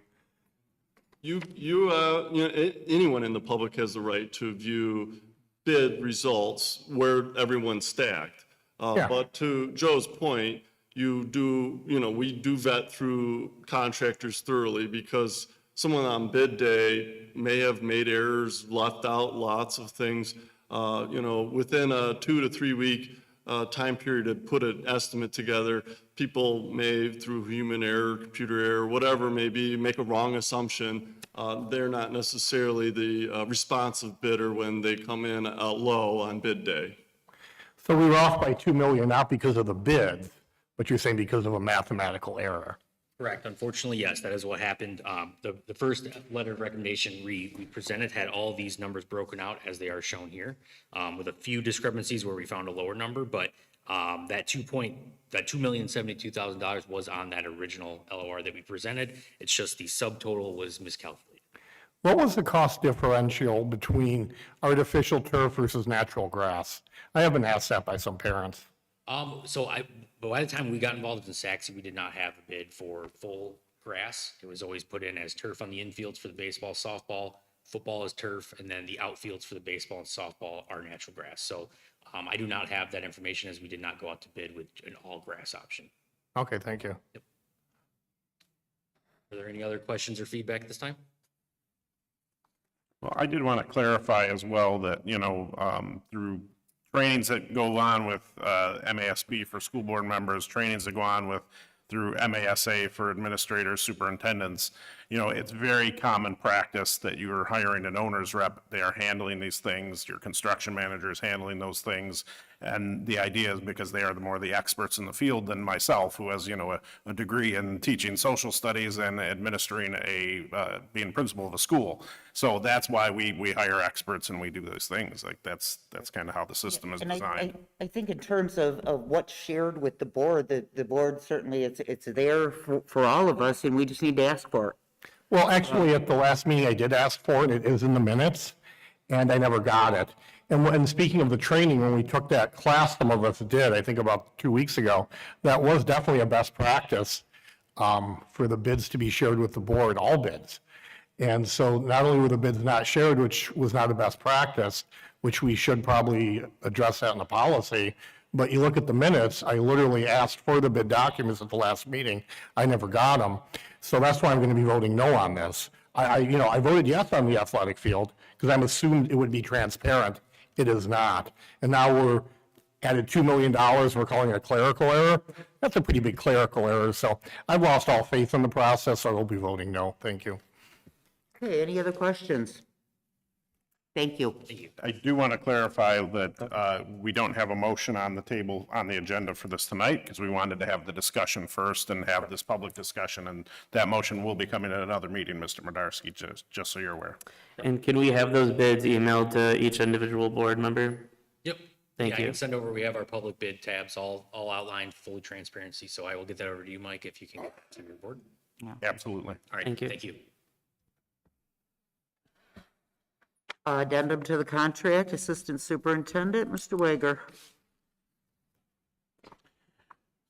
Anyone in the public has the right to view bid results where everyone's stacked.
Yeah.
But to Joe's point, we do vet through contractors thoroughly because someone on bid day may have made errors, left out lots of things. Within a 2 to 3 week time period to put an estimate together, people may, through human error, computer error, whatever it may be, make a wrong assumption. They're not necessarily the responsive bidder when they come in low on bid day.
So we were off by 2 million, not because of the bids, but you're saying because of a mathematical error.
Correct. Unfortunately, yes, that is what happened. The first letter of recommendation we presented had all these numbers broken out as they are shown here, with a few discrepancies where we found a lower number, but that $2,072,000 was on that original LOR that we presented. It's just the subtotal was miscalculated.
What was the cost differential between artificial turf versus natural grass? I have been asked that by some parents.
But by the time we got involved in Saxe, we did not have a bid for full grass. It was always put in as turf on the infields for the baseball, softball, football is turf, and then the outfields for the baseball and softball are natural grass. So I do not have that information as we did not go out to bid with an all grass option.
Okay, thank you.
Are there any other questions or feedback at this time?
Well, I did want to clarify as well that, through trainings that go on with MASB for school board members, trainings that go on with through MASA for administrators, superintendents, it's very common practice that you're hiring an owner's rep. They are handling these things. Your construction manager is handling those things. And the idea is because they are the experts in the field than myself, who has, a degree in teaching social studies and administering being principal of a school. So that's why we hire experts and we do those things. Like that's kind of how the system is
And
designed.
I think in terms of what's shared with the board, the board certainly, it's there for all of us and we just need to ask for it.
Well, actually, at the last meeting, I did ask for it. It is in the minutes, and I never got it. And speaking of the training, when we took that class, some of us did, I think about 2 weeks ago, that was definitely a best practice for the bids to be shared with the board, all bids. And so not only were the bids not shared, which was not a best practice, which we should probably address that in the policy, but you look at the minutes, I literally asked for the bid documents at the last meeting. I never got them. So that's why I'm going to be voting no on this. I voted yes on the athletic field because I'm assumed it would be transparent. It is not. And now we're added $2 million. We're calling it a clerical error. That's a pretty big clerical error. So I've lost all faith in the process. So I will be voting no. Thank you.
Okay, any other questions? Thank you.
I do want to clarify that we don't have a motion on the table, on the agenda for this tonight, because we wanted to have the discussion first and have this public discussion, and that motion will be coming at another meeting, Mr. Modarski, just so you're aware.
And can we have those bids emailed to each individual board member?
Yep.
Thank
I
you.
can send over, we have our public bid tabs all outlined, fully transparency, so I will get that over to you, Mike, if you can get that to your board.
Absolutely.
All right,
Thank you.
thank you.
Addendum to the contract, Assistant Superintendent, Mr. Wager.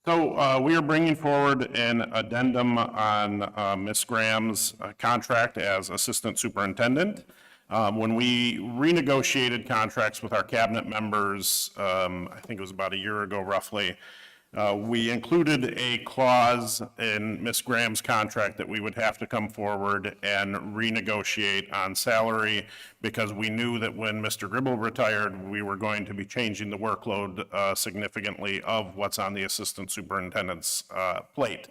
So we are bringing forward an addendum on Ms. Graham's contract as Assistant Superintendent. When we renegotiated contracts with our cabinet members, I think it was about a year ago roughly, we included a clause in Ms. Graham's contract that we would have to come forward and renegotiate on salary because we knew that when Mr. Gribble retired, we were going to be changing the workload significantly of what's on the assistant superintendent's plate.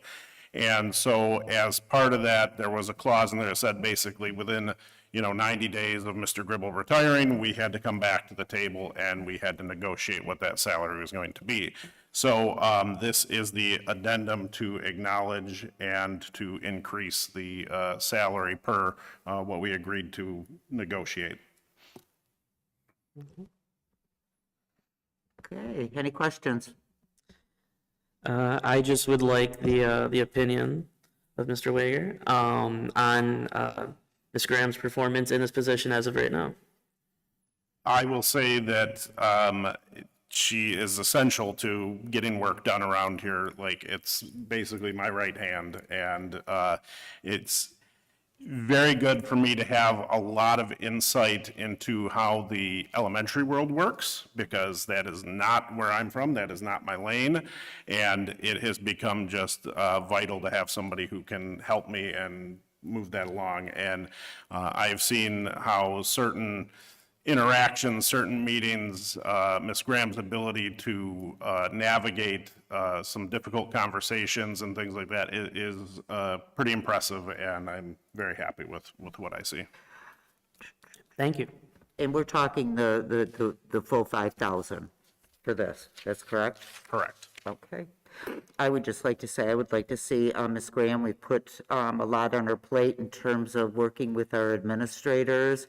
And so as part of that, there was a clause in there that said basically within 90 days of Mr. Gribble retiring, we had to come back to the table and we had to negotiate what that salary was going to be. So this is the addendum to acknowledge and to increase the salary per what we agreed to negotiate.
Okay, any questions?
I just would like the opinion of Mr. Wager on Ms. Graham's performance in this position as of right now.
I will say that she is essential to getting work done around here. Like, it's basically my right hand, and it's very good for me to have a lot of insight into how the elementary world works, because that is not where I'm from, that is not my lane, and it has become just vital to have somebody who can help me and move that along. And I've seen how certain interactions, certain meetings, Ms. Graham's ability to navigate some difficult conversations and things like that is pretty impressive, and I'm very happy with what I see.
Thank you.
And we're talking the full 5,000 for this, that's correct?
Correct.
Okay. I would just like to say, I would like to see Ms. Graham, we put a lot on her plate in terms of working with our administrators,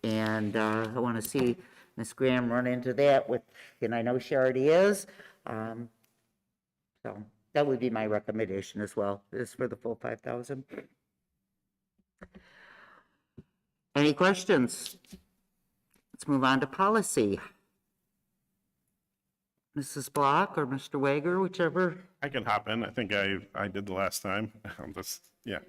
and I want to see Ms. Graham run into that with, and I know she already is, so that would be my recommendation as well, is for the full 5,000. Any questions? Let's move on to policy. Mrs. Block or Mr. Wager, whichever.
I can hop in. I think I did the last time. I'm just, yeah.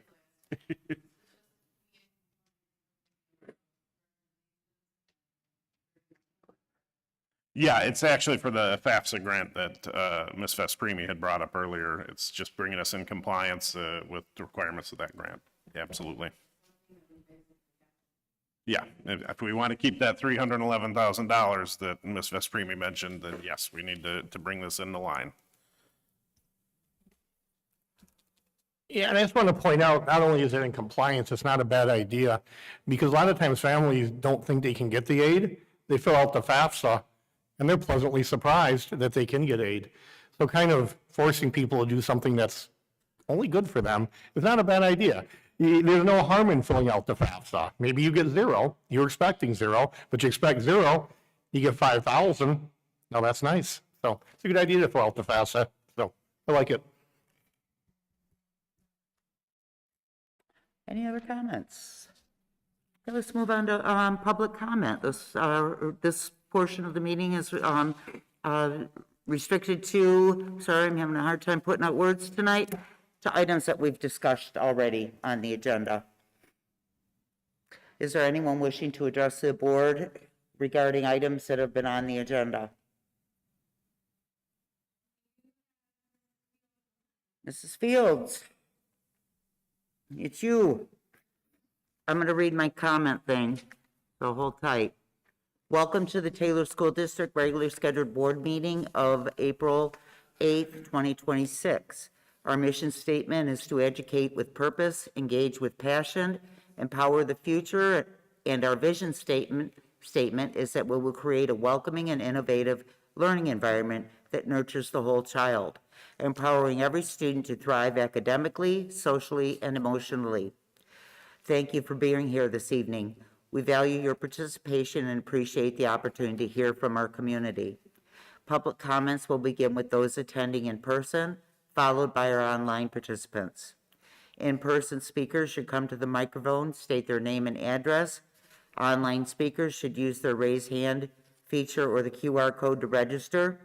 Yeah, it's actually for the FAFSA grant that Ms. Vespremi had brought up earlier. It's just bringing us in compliance with the requirements of that grant. Absolutely. Yeah, if we want to keep that $311,000 that Ms. Vespremi mentioned, then yes, we need to bring this into line.
Yeah, and I just want to point out, not only is it in compliance, it's not a bad idea, because a lot of times families don't think they can get the aid. They fill out the FAFSA, and they're pleasantly surprised that they can get aid. So kind of forcing people to do something that's only good for them is not a bad idea. There's no harm in filling out the FAFSA. Maybe you get 0, you're expecting 0, but you expect 0, you get 5,000. Now that's nice. So it's a good idea to fill out the FAFSA. So I like it.
Any other comments? Okay, let's move on to public comment. This portion of the meeting is restricted to, sorry, I'm having a hard time putting out words tonight, to items that we've discussed already on the agenda. Is there anyone wishing to address the board regarding items that have been on the agenda? Mrs. Fields, it's you. I'm going to read my comment thing, so hold tight. Welcome to the Taylor School District regularly scheduled board meeting of April 8th, 2026. Our mission statement is to educate with purpose, engage with passion, empower the future, and our vision statement is that we will create a welcoming and innovative learning environment that nurtures the whole child, empowering every student to thrive academically, socially, and emotionally. Thank you for being here this evening. We value your participation and appreciate the opportunity to hear from our community. Public comments will begin with those attending in person, followed by our online participants. In-person speakers should come to the microphone, state their name and address. Online speakers should use their raise hand feature or the QR code to register.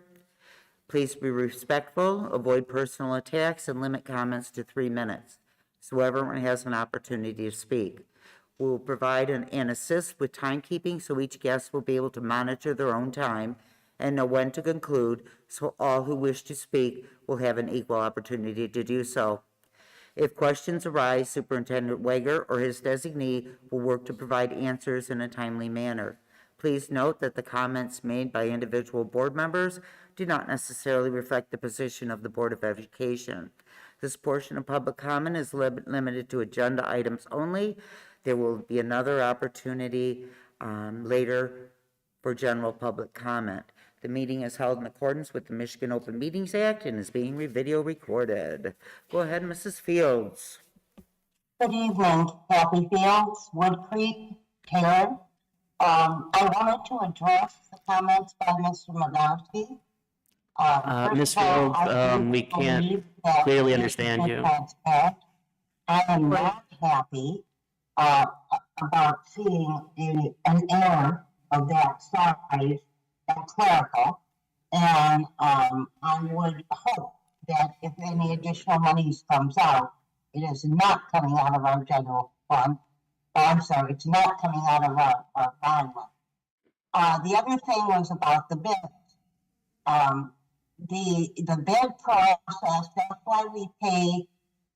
Please be respectful, avoid personal attacks, and limit comments to 3 minutes, so everyone has an opportunity to speak. We will provide and assist with timekeeping, so each guest will be able to monitor their own time and know when to conclude, so all who wish to speak will have an equal opportunity to do so. If questions arise, Superintendent Wager or his designee will work to provide answers in a timely manner. Please note that the comments made by individual board members do not necessarily reflect the position of the Board of Education. This portion of public comment is limited to agenda items only. There will be another opportunity later for general public comment. The meeting is held in accordance with the Michigan Open Meetings Act and is being video recorded. Go ahead, Mrs. Fields.
Good evening, Kathy Fields, Wood Creek, Karen. I wanted to address the comments by Mr. Modowski.
Ms. Fields, we can't clearly understand you.
I am not happy about seeing an error of that size at clerical. And I would hope that if any additional monies comes out, it is not coming out of our general fund. Oh, I'm sorry, it's not coming out of our bond fund. The other thing was about the bids. The bid process, that's why we pay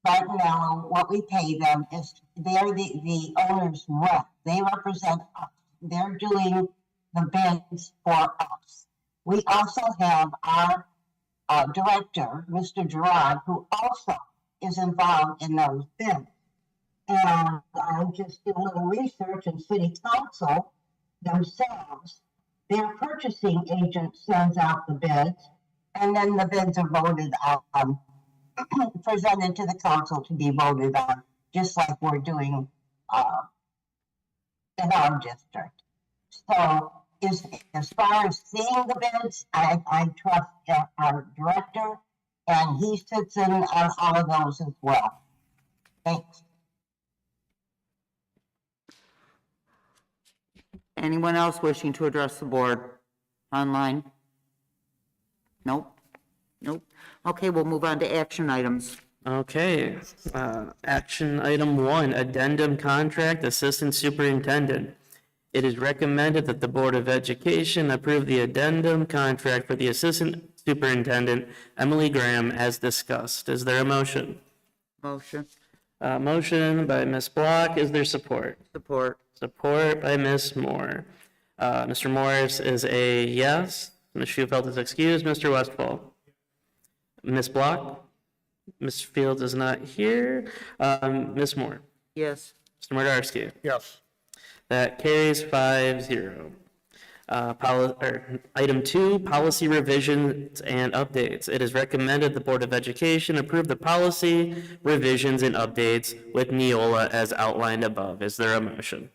Barton Mallow, what we pay them is they're the owner's rep. They represent us. They're doing the bids for us. We also have our director, Mr. Gerard, who also is involved in those bids. And I just did a little research, and city council themselves, their purchasing agent sends out the bids, and then the bids are voted on, presented to the council to be voted on, just like we're doing in our district. So as far as seeing the bids, I trust our director, and he sits in on all of those as well. Thanks.
Anyone else wishing to address the board online? Nope. Nope. Okay, we'll move on to action items.
Okay, action item 1, addendum contract, assistant superintendent. It is recommended that the Board of Education approve the addendum contract for the assistant superintendent, Emily Graham, as discussed. Is there a motion?
Motion.
Motion by Ms. Block. Is there support?
Support.
Support by Ms. Moore. Mr. Morris is a yes. Ms. Schufeld is excused. Mr. Westfall. Ms. Block. Ms. Fields is not here. Ms. Moore.
Yes.
Mr. Mordarski.
Yes.
That carries 5-0. Item 2, policy revisions and updates. It is recommended the Board of Education approve the policy revisions and updates with Neola as outlined above. Is there a motion?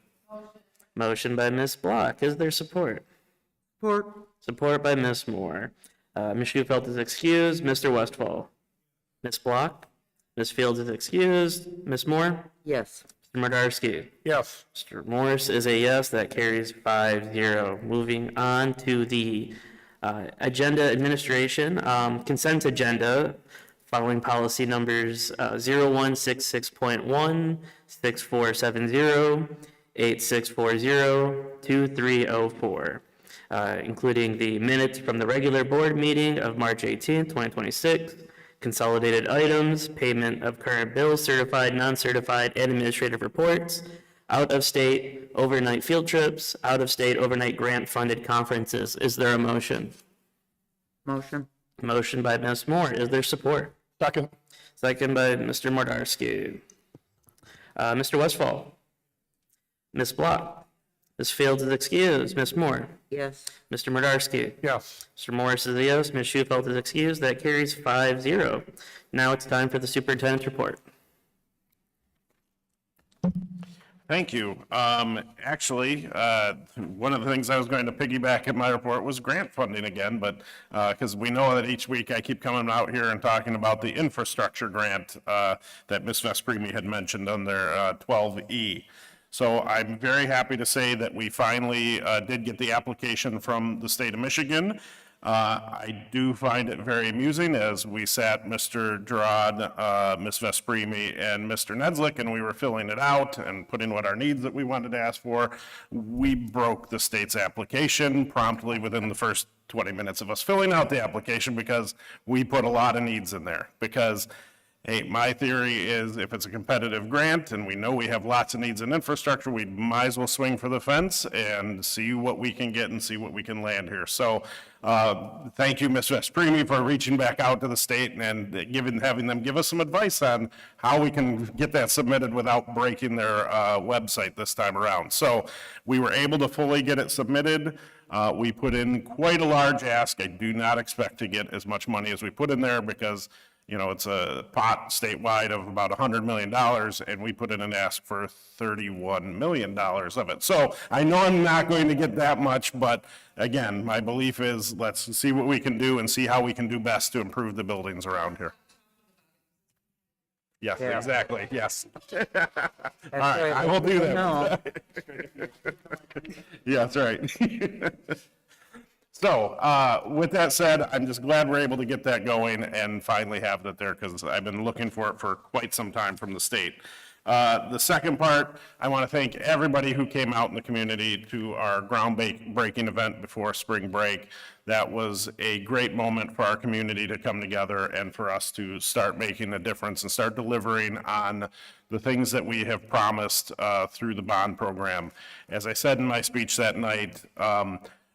Motion by Ms. Block. Is there support?
Support.
Support by Ms. Moore. Ms. Schufeld is excused. Mr. Westfall. Ms. Block. Ms. Fields is excused. Ms. Moore.
Yes.
Mr. Mordarski.
Yes.
Mr. Morris is a yes. That carries 5-0. Moving on to the agenda administration, consent agenda, following policy numbers 0166.1, 6470, 8640, 2304, including the minutes from the regular board meeting of March 18, 2026, consolidated items, payment of current bills, certified, non-certified, and administrative reports, out-of-state overnight field trips, out-of-state overnight grant-funded conferences. Is there a motion?
Motion.
Motion by Ms. Moore. Is there support?
Second.
Second by Mr. Mordarski. Mr. Westfall. Ms. Block. Ms. Fields is excused. Ms. Moore.
Yes.
Mr. Mordarski.
Yes.
Mr. Morris is a yes. Ms. Schufeld is excused. That carries 5-0. Now it's time for the superintendent's report.
Thank you. Actually, one of the things I was going to piggyback in my report was grant funding again, but because we know that each week I keep coming out here and talking about the infrastructure grant that Ms. Vespremi had mentioned on their 12E. So I'm very happy to say that we finally did get the application from the state of Michigan. I do find it very amusing as we sat, Mr. Gerard, Ms. Vespremi, and Mr. Nedslick, and we were filling it out and putting what our needs that we wanted to ask for. We broke the state's application promptly within the first 20 minutes of us filling out the application because we put a lot of needs in there. Because Hey, my theory is if it's a competitive grant and we know we have lots of needs in infrastructure, we might as well swing for the fence and see what we can get and see what we can land here. So thank you, Ms. Vespremi, for reaching back out to the state and having them give us some advice on how we can get that submitted without breaking their website this time around. So we were able to fully get it submitted. We put in quite a large ask. I do not expect to get as much money as we put in there because it's a pot statewide of about $100 million, and we put in an ask for $31 million of it. So I know I'm not going to get that much, but again, my belief is let's see what we can do and see how we can do best to improve the buildings around here. Yes, exactly, yes. All right, I will do that. Yeah, that's right. So with that said, I'm just glad we're able to get that going and finally have that there because I've been looking for it for quite some time from the state. The second part, I want to thank everybody who came out in the community to our groundbreaking event before spring break. That was a great moment for our community to come together and for us to start making a difference and start delivering on the things that we have promised through the bond program. As I said in my speech that night,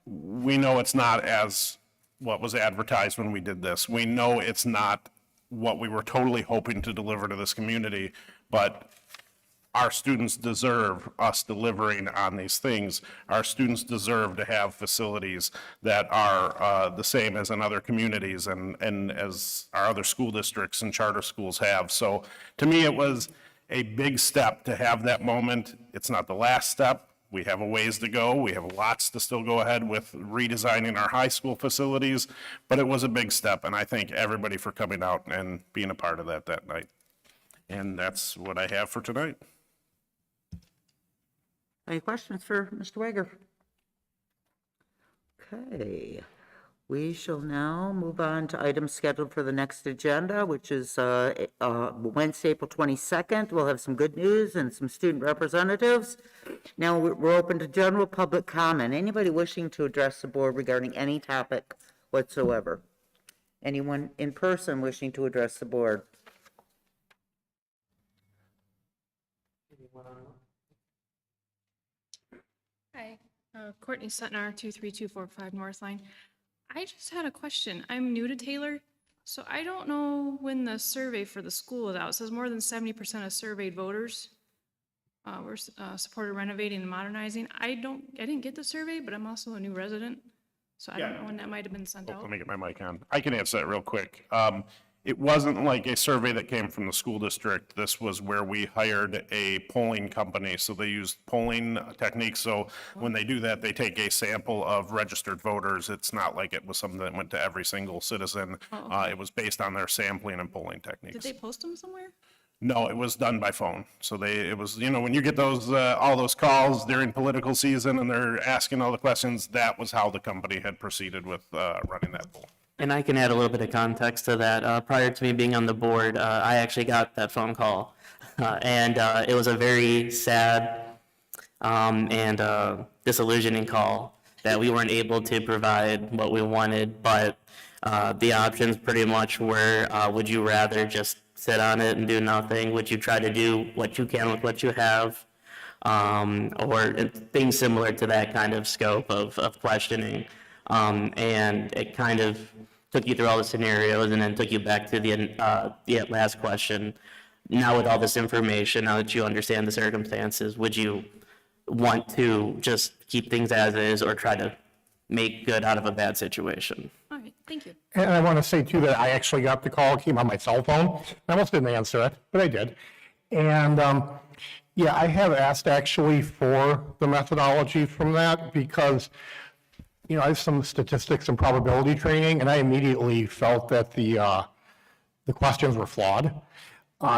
we know it's not as what was advertised when we did this. We know it's not what we were totally hoping to deliver to this community, but our students deserve us delivering on these things. Our students deserve to have facilities that are the same as in other communities and as our other school districts and charter schools have. So to me, it was a big step to have that moment. It's not the last step. We have a ways to go. We have lots to still go ahead with redesigning our high school facilities, but it was a big step, and I thank everybody for coming out and being a part of that night. And that's what I have for tonight.
Any questions for Mr. Wager? Okay, we shall now move on to items scheduled for the next agenda, which is Wednesday, April 22nd. We'll have some good news and some student representatives. Now we're open to general public comment. Anybody wishing to address the board regarding any topic whatsoever? Anyone in person wishing to address the board?
Hi, Courtney Sutnar, 23245 North Line. I just had a question. I'm new to Taylor, so I don't know when the survey for the school is out. It says more than 70% of surveyed voters were supported renovating and modernizing. I didn't get the survey, but I'm also a new resident, so I don't know when that might have been sent out.
Let me get my mic on. I can answer that real quick. It wasn't like a survey that came from the school district. This was where we hired a polling company. So they used polling techniques. So when they do that, they take a sample of registered voters. It's not like it was something that went to every single citizen. It was based on their sampling and polling techniques.
Did they post them somewhere?
No, it was done by phone. So it was, when you get those, all those calls during political season and they're asking all the questions, that was how the company had proceeded with running that poll.
And I can add a little bit of context to that. Prior to me being on the board, I actually got that phone call. And it was a very sad and disillusioning call that we weren't able to provide what we wanted. But the options pretty much were, would you rather just sit on it and do nothing? Would you try to do what you can with what you have? Or things similar to that kind of scope of questioning. And it kind of took you through all the scenarios and then took you back to the last question. Now with all this information, now that you understand the circumstances, would you want to just keep things as is or try to make good out of a bad situation?
All right, thank you.
And I want to say too that I actually got the call, it came on my cell phone. I almost didn't answer it, but I did. And yeah, I have asked actually for the methodology from that because I have some statistics and probability training, and I immediately felt that the questions were flawed.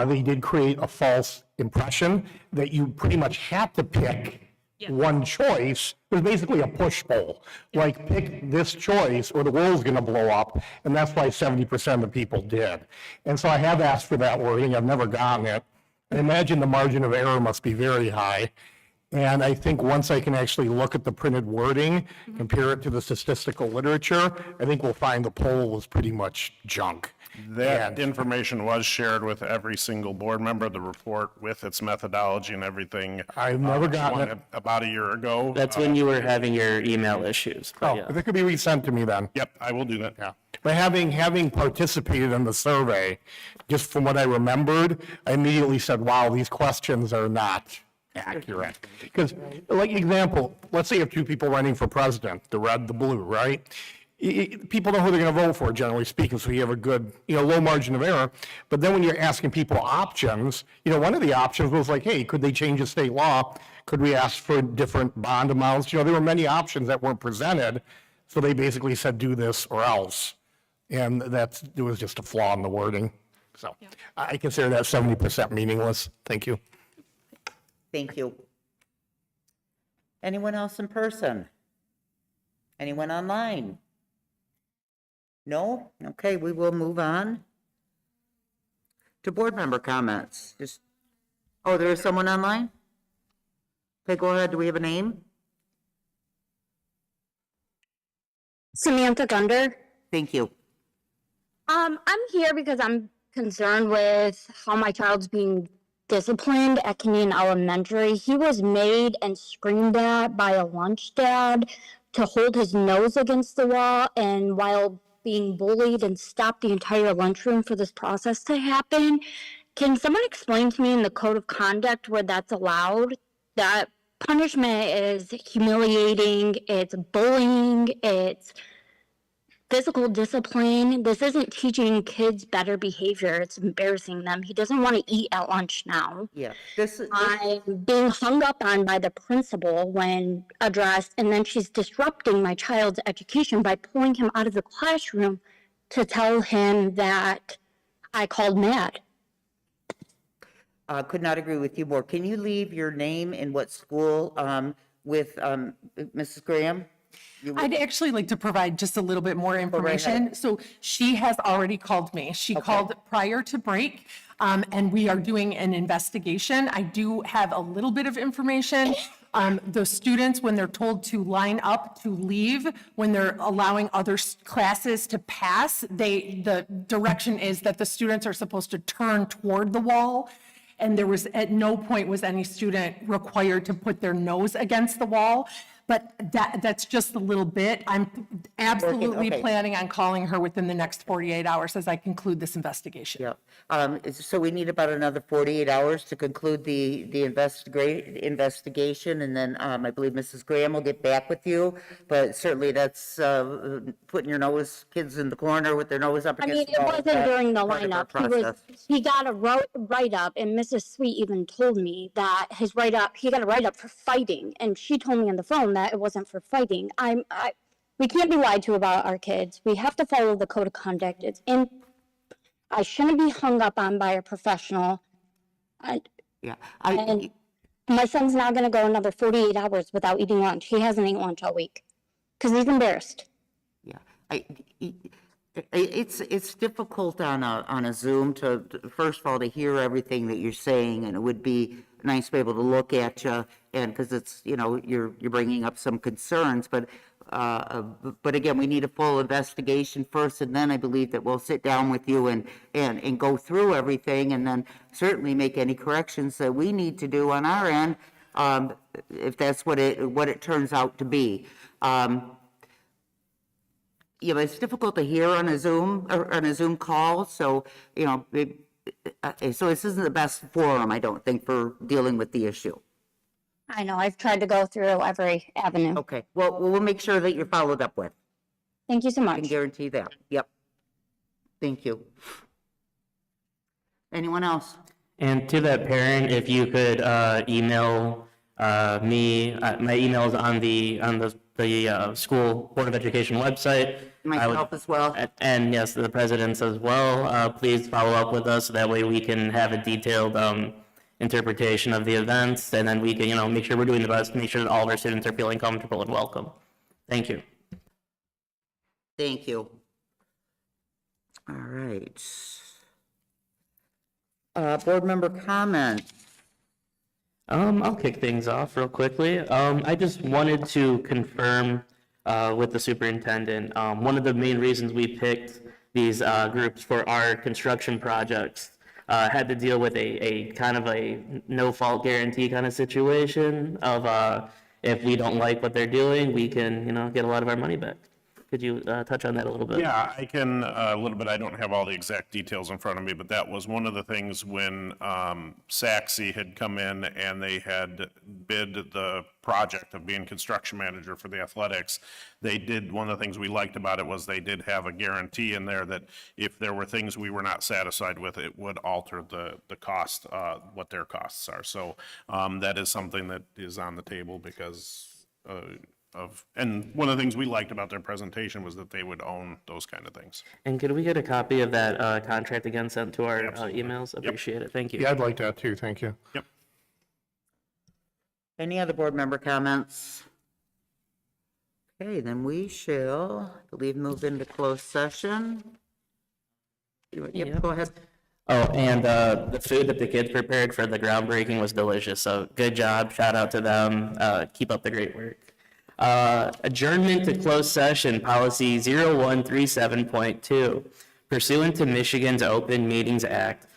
They did create a false impression that you pretty much had to pick one choice. It was basically a push-pull, like pick this choice or the world's going to blow up, and that's why 70% of the people did. And so I have asked for that wording. I've never gotten it. I imagine the margin of error must be very high. And I think once I can actually look at the printed wording, compare it to the statistical literature, I think we'll find the poll was pretty much junk.
That information was shared with every single board member, the report with its methodology and everything.
I've never gotten
one
it.
About a year ago.
That's when you were having your email issues. But
Oh,
yeah.
that could be resent to me then.
Yep, I will do that.
Yeah. But having participated in the survey, just from what I remembered, I immediately said, wow, these questions are not accurate. Because, like example, let's say you have two people running for president, the red, the blue, right? People know who they're going to vote for, generally speaking, so you have a good, low margin of error. But then when you're asking people options, one of the options was like, hey, could they change the state law? Could we ask for different bond amounts? There were many options that weren't presented, so they basically said, do this or else. And there was just a flaw in the wording. So I consider that 70% meaningless. Thank you.
Thank you. Anyone else in person? Anyone online? No? Okay, we will move on to board member comments. Oh, there is someone online? Okay, go ahead. Do we have a name?
Samantha Gunder.
Thank you.
I'm here because I'm concerned with how my child's being disciplined at Kenyon Elementary. He was made and screamed at by a lunch dad to hold his nose against the wall, and while being bullied, and stopped the entire lunchroom for this process to happen. Can someone explain to me in the code of conduct where that's allowed? That punishment is humiliating, it's bullying, it's physical discipline. This isn't teaching kids better behavior. It's embarrassing them. He doesn't want to eat at lunch now.
Yeah.
I'm being hung up on by the principal when addressed, and then she's disrupting my child's education by pulling him out of the classroom to tell him that I called mad.
Could not agree with you more. Can you leave your name and what school with Mrs. Graham?
I'd actually like to provide just a little bit more information. So she has already called me. She called prior to break, and we are doing an investigation. I do have a little bit of information. The students, when they're told to line up to leave, when they're allowing other classes to pass, the direction is that the students are supposed to turn toward the wall. And there was, at no point was any student required to put their nose against the wall. But that's just a little bit. I'm absolutely planning on calling her within the next 48 hours as I conclude this investigation.
Yeah. So we need about another 48 hours to conclude the investigation, and then I believe Mrs. Graham will get back with you. But certainly that's putting your kids in the corner with their nose up against the wall.
It wasn't during the lineup. He got a write-up, and Mrs. Sweet even told me that he got a write-up for fighting, and she told me on the phone that it wasn't for fighting. We can't be lied to about our kids. We have to follow the code of conduct. I shouldn't be hung up on by a professional. And my son's now going to go another 48 hours without eating lunch. He hasn't eaten lunch all week because he's embarrassed.
Yeah. It's difficult on a Zoom to, first of all, to hear everything that you're saying, and it would be nice to be able to look at you, and because it's, you're bringing up some concerns, but again, we need a full investigation first, and then I believe that we'll sit down with you and go through everything, and then certainly make any corrections that we need to do on our end, if that's what it turns out to be. It's difficult to hear on a Zoom or on a Zoom call, so so this isn't the best forum, I don't think, for dealing with the issue.
I know, I've tried to go through every avenue.
Okay, well, we'll make sure that you're followed up with.
Thank you so much.
I can guarantee that. Yep. Thank you. Anyone else?
And to that parent, if you could email me, my email is on the school Board of Education website.
Myself as well.
And yes, the presidents as well. Please follow up with us, so that way we can have a detailed interpretation of the events, and then we can, make sure we're doing the best, make sure that all of our students are feeling comfortable and welcome. Thank you.
Thank you. All right. Board member comments.
I'll kick things off real quickly. I just wanted to confirm with the superintendent, one of the main reasons we picked these groups for our construction projects had to deal with a kind of a no-fault guarantee kind of situation of if we don't like what they're doing, we can, get a lot of our money back. Could you touch on that a little bit?
Yeah, I can, a little bit. I don't have all the exact details in front of me, but that was one of the things when Saxy had come in and they had bid the project of being construction manager for the athletics. They did, one of the things we liked about it was they did have a guarantee in there that if there were things we were not satisfied with, it would alter the cost, what their costs are. So that is something that is on the table because and one of the things we liked about their presentation was that they would own those kind of things.
And could we get a copy of that contract again sent to our emails? Appreciate it. Thank you.
Yeah, I'd like that too. Thank you.
Yep.
Any other board member comments? Okay, then we shall, I believe, move into closed session. Yep, go ahead.
Oh, and the food that the kids prepared for the groundbreaking was delicious. So good job. Shout out to them. Keep up the great work. Adjournment to closed session, policy 0137.2. Pursuant to Michigan's Open Meetings Act,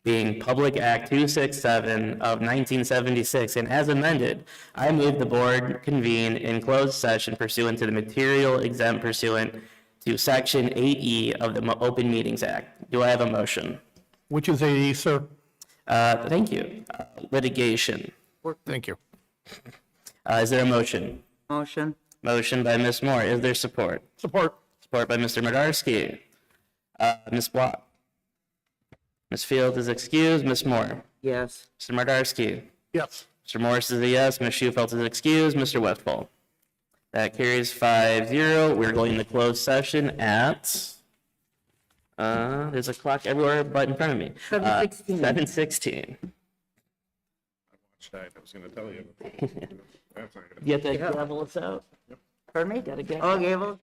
being Public Act 267 of 1976, and as amended, I move the board convene in closed session pursuant to the material exempt pursuant to Section 8E of the Open Meetings Act. Do I have a motion?
Which is a, sir?
Thank you. Litigation.
Thank you.
Is there a motion?
Motion.
Motion by Ms. Moore. Is there support?
Support.
Support by Mr. Madarsky. Ms. Block. Ms. Field is excused. Ms. Moore.
Yes.
Mr. Madarsky.
Yes.
Mr. Morris is a yes. Ms. Shufelt is excused. Mr. Westfall. That carries 5-0. We're going to close session at, there's a clock everywhere but in front of me.
7:16.
7:16.
I was going to tell you. That's not gonna-
You have to gavel us out?
Pardon me?
Gotta get.
Oh, Gable?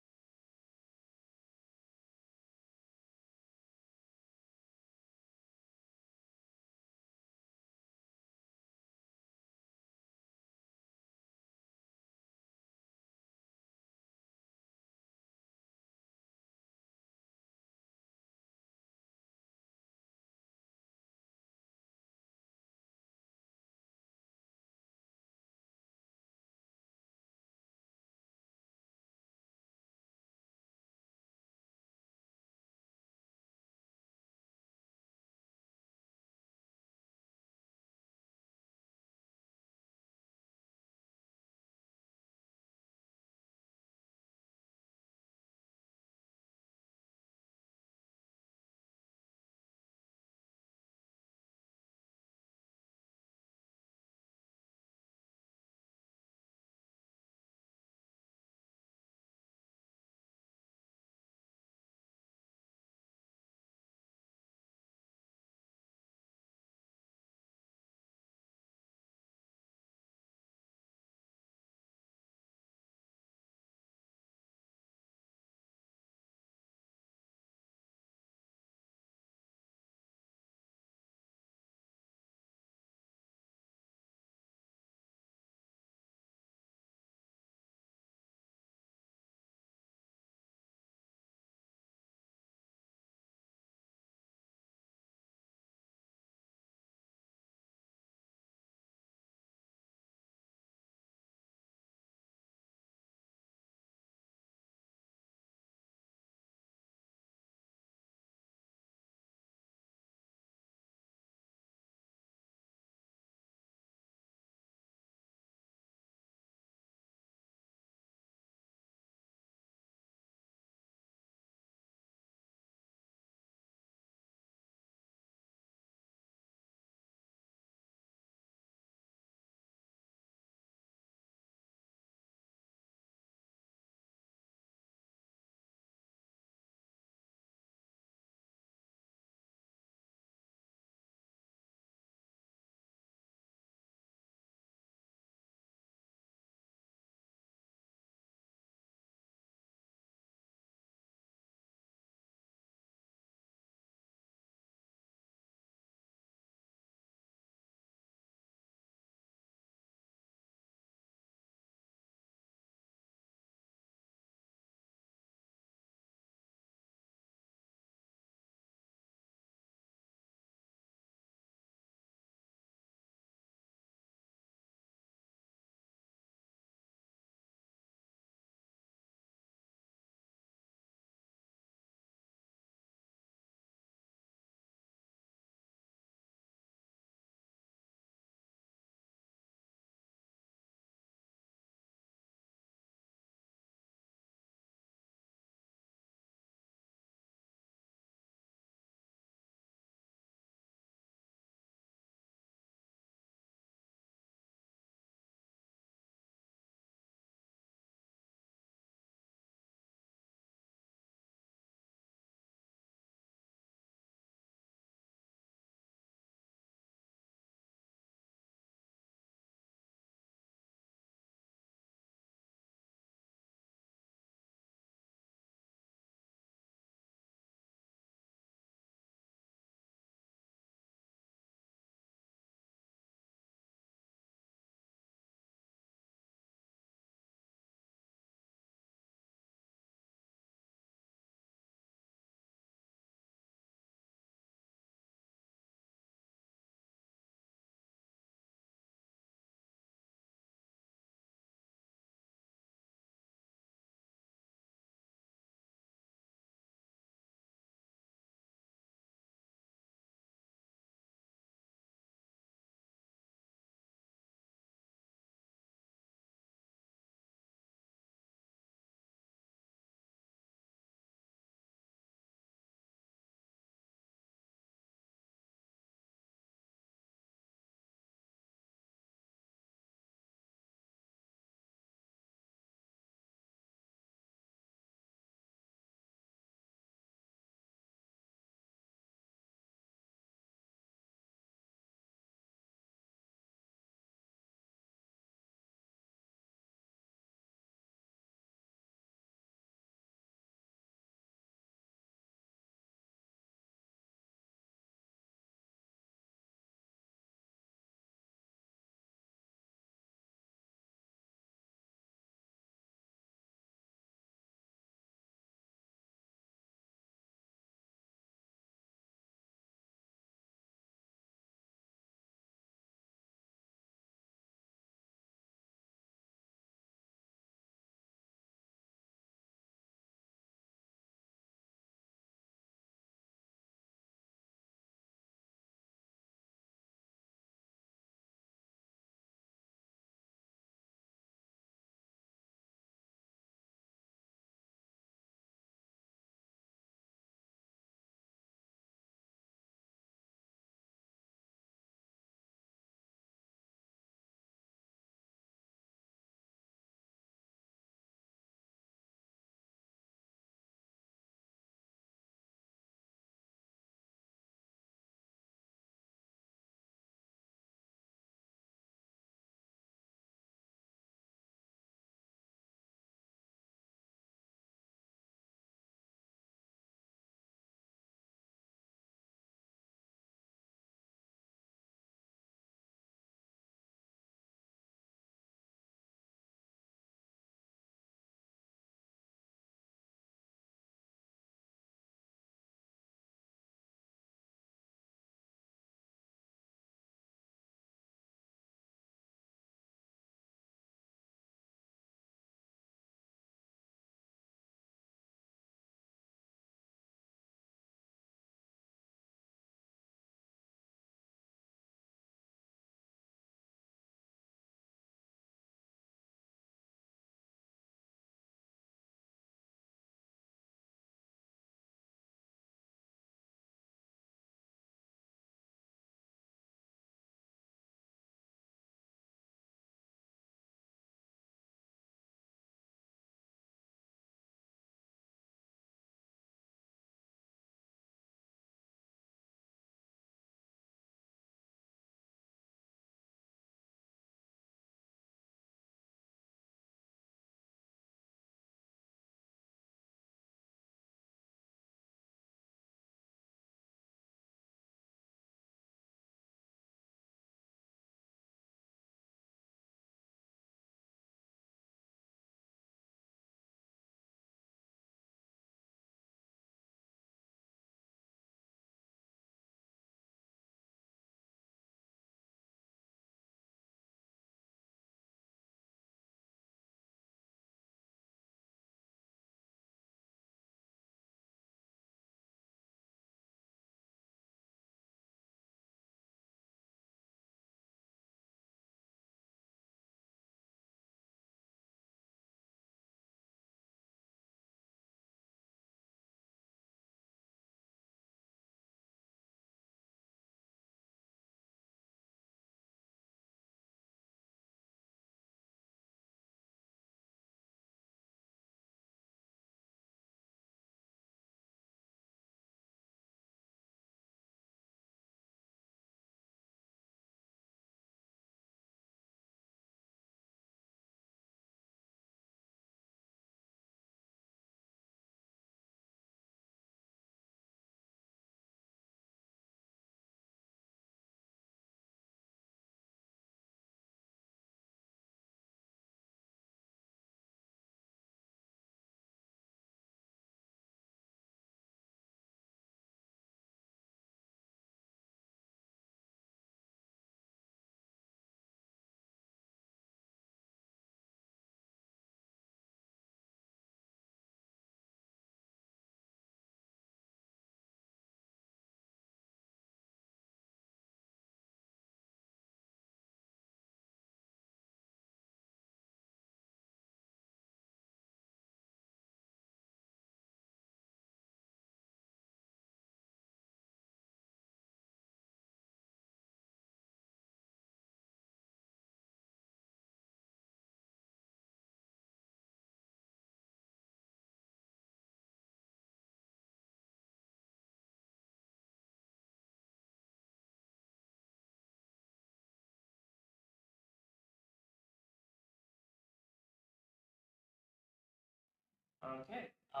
Okay, we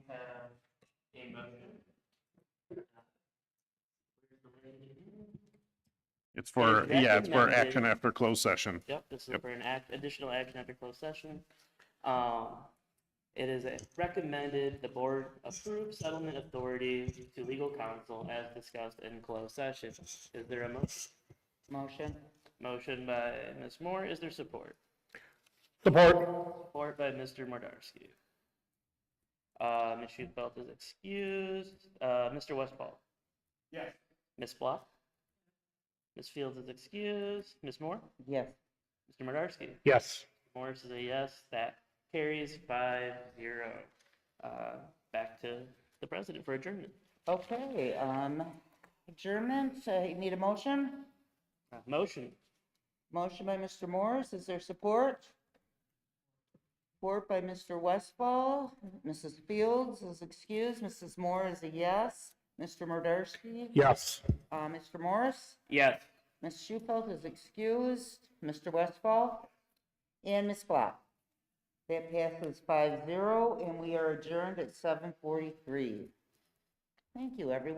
have a motion.
It's for,
It is
yeah, it's for
recommended-
action after closed session.
Yep, this is
Yep.
for an additional action after closed session. It is recommended the board approve settlement authority to legal counsel as discussed in closed session. Is there a motion?
Motion.
Motion by Ms. Moore, is there support?
Support.
Support by Mr. Mordarski. Ms. Schufelt is excused. Mr. Westfall?
Yes.
Ms. Block? Ms. Fields is excused. Ms. Moore?
Yes.
Mr. Mordarski?
Yes.
Morris is a yes. That carries 5-0. Back to the president for adjournment.
Okay, adjournment, you need a motion?
Motion.
Motion by Mr. Morris, is there support? Support by Mr. Westfall. Mrs. Fields is excused. Mrs. Moore is a yes. Mr. Mordarski?
Yes.
Mr. Morris?
Yes.
Ms. Schufelt is excused. Mr. Westfall? And Ms. Black? That passes 5-0, and we are adjourned at 7:43. Thank you, everyone.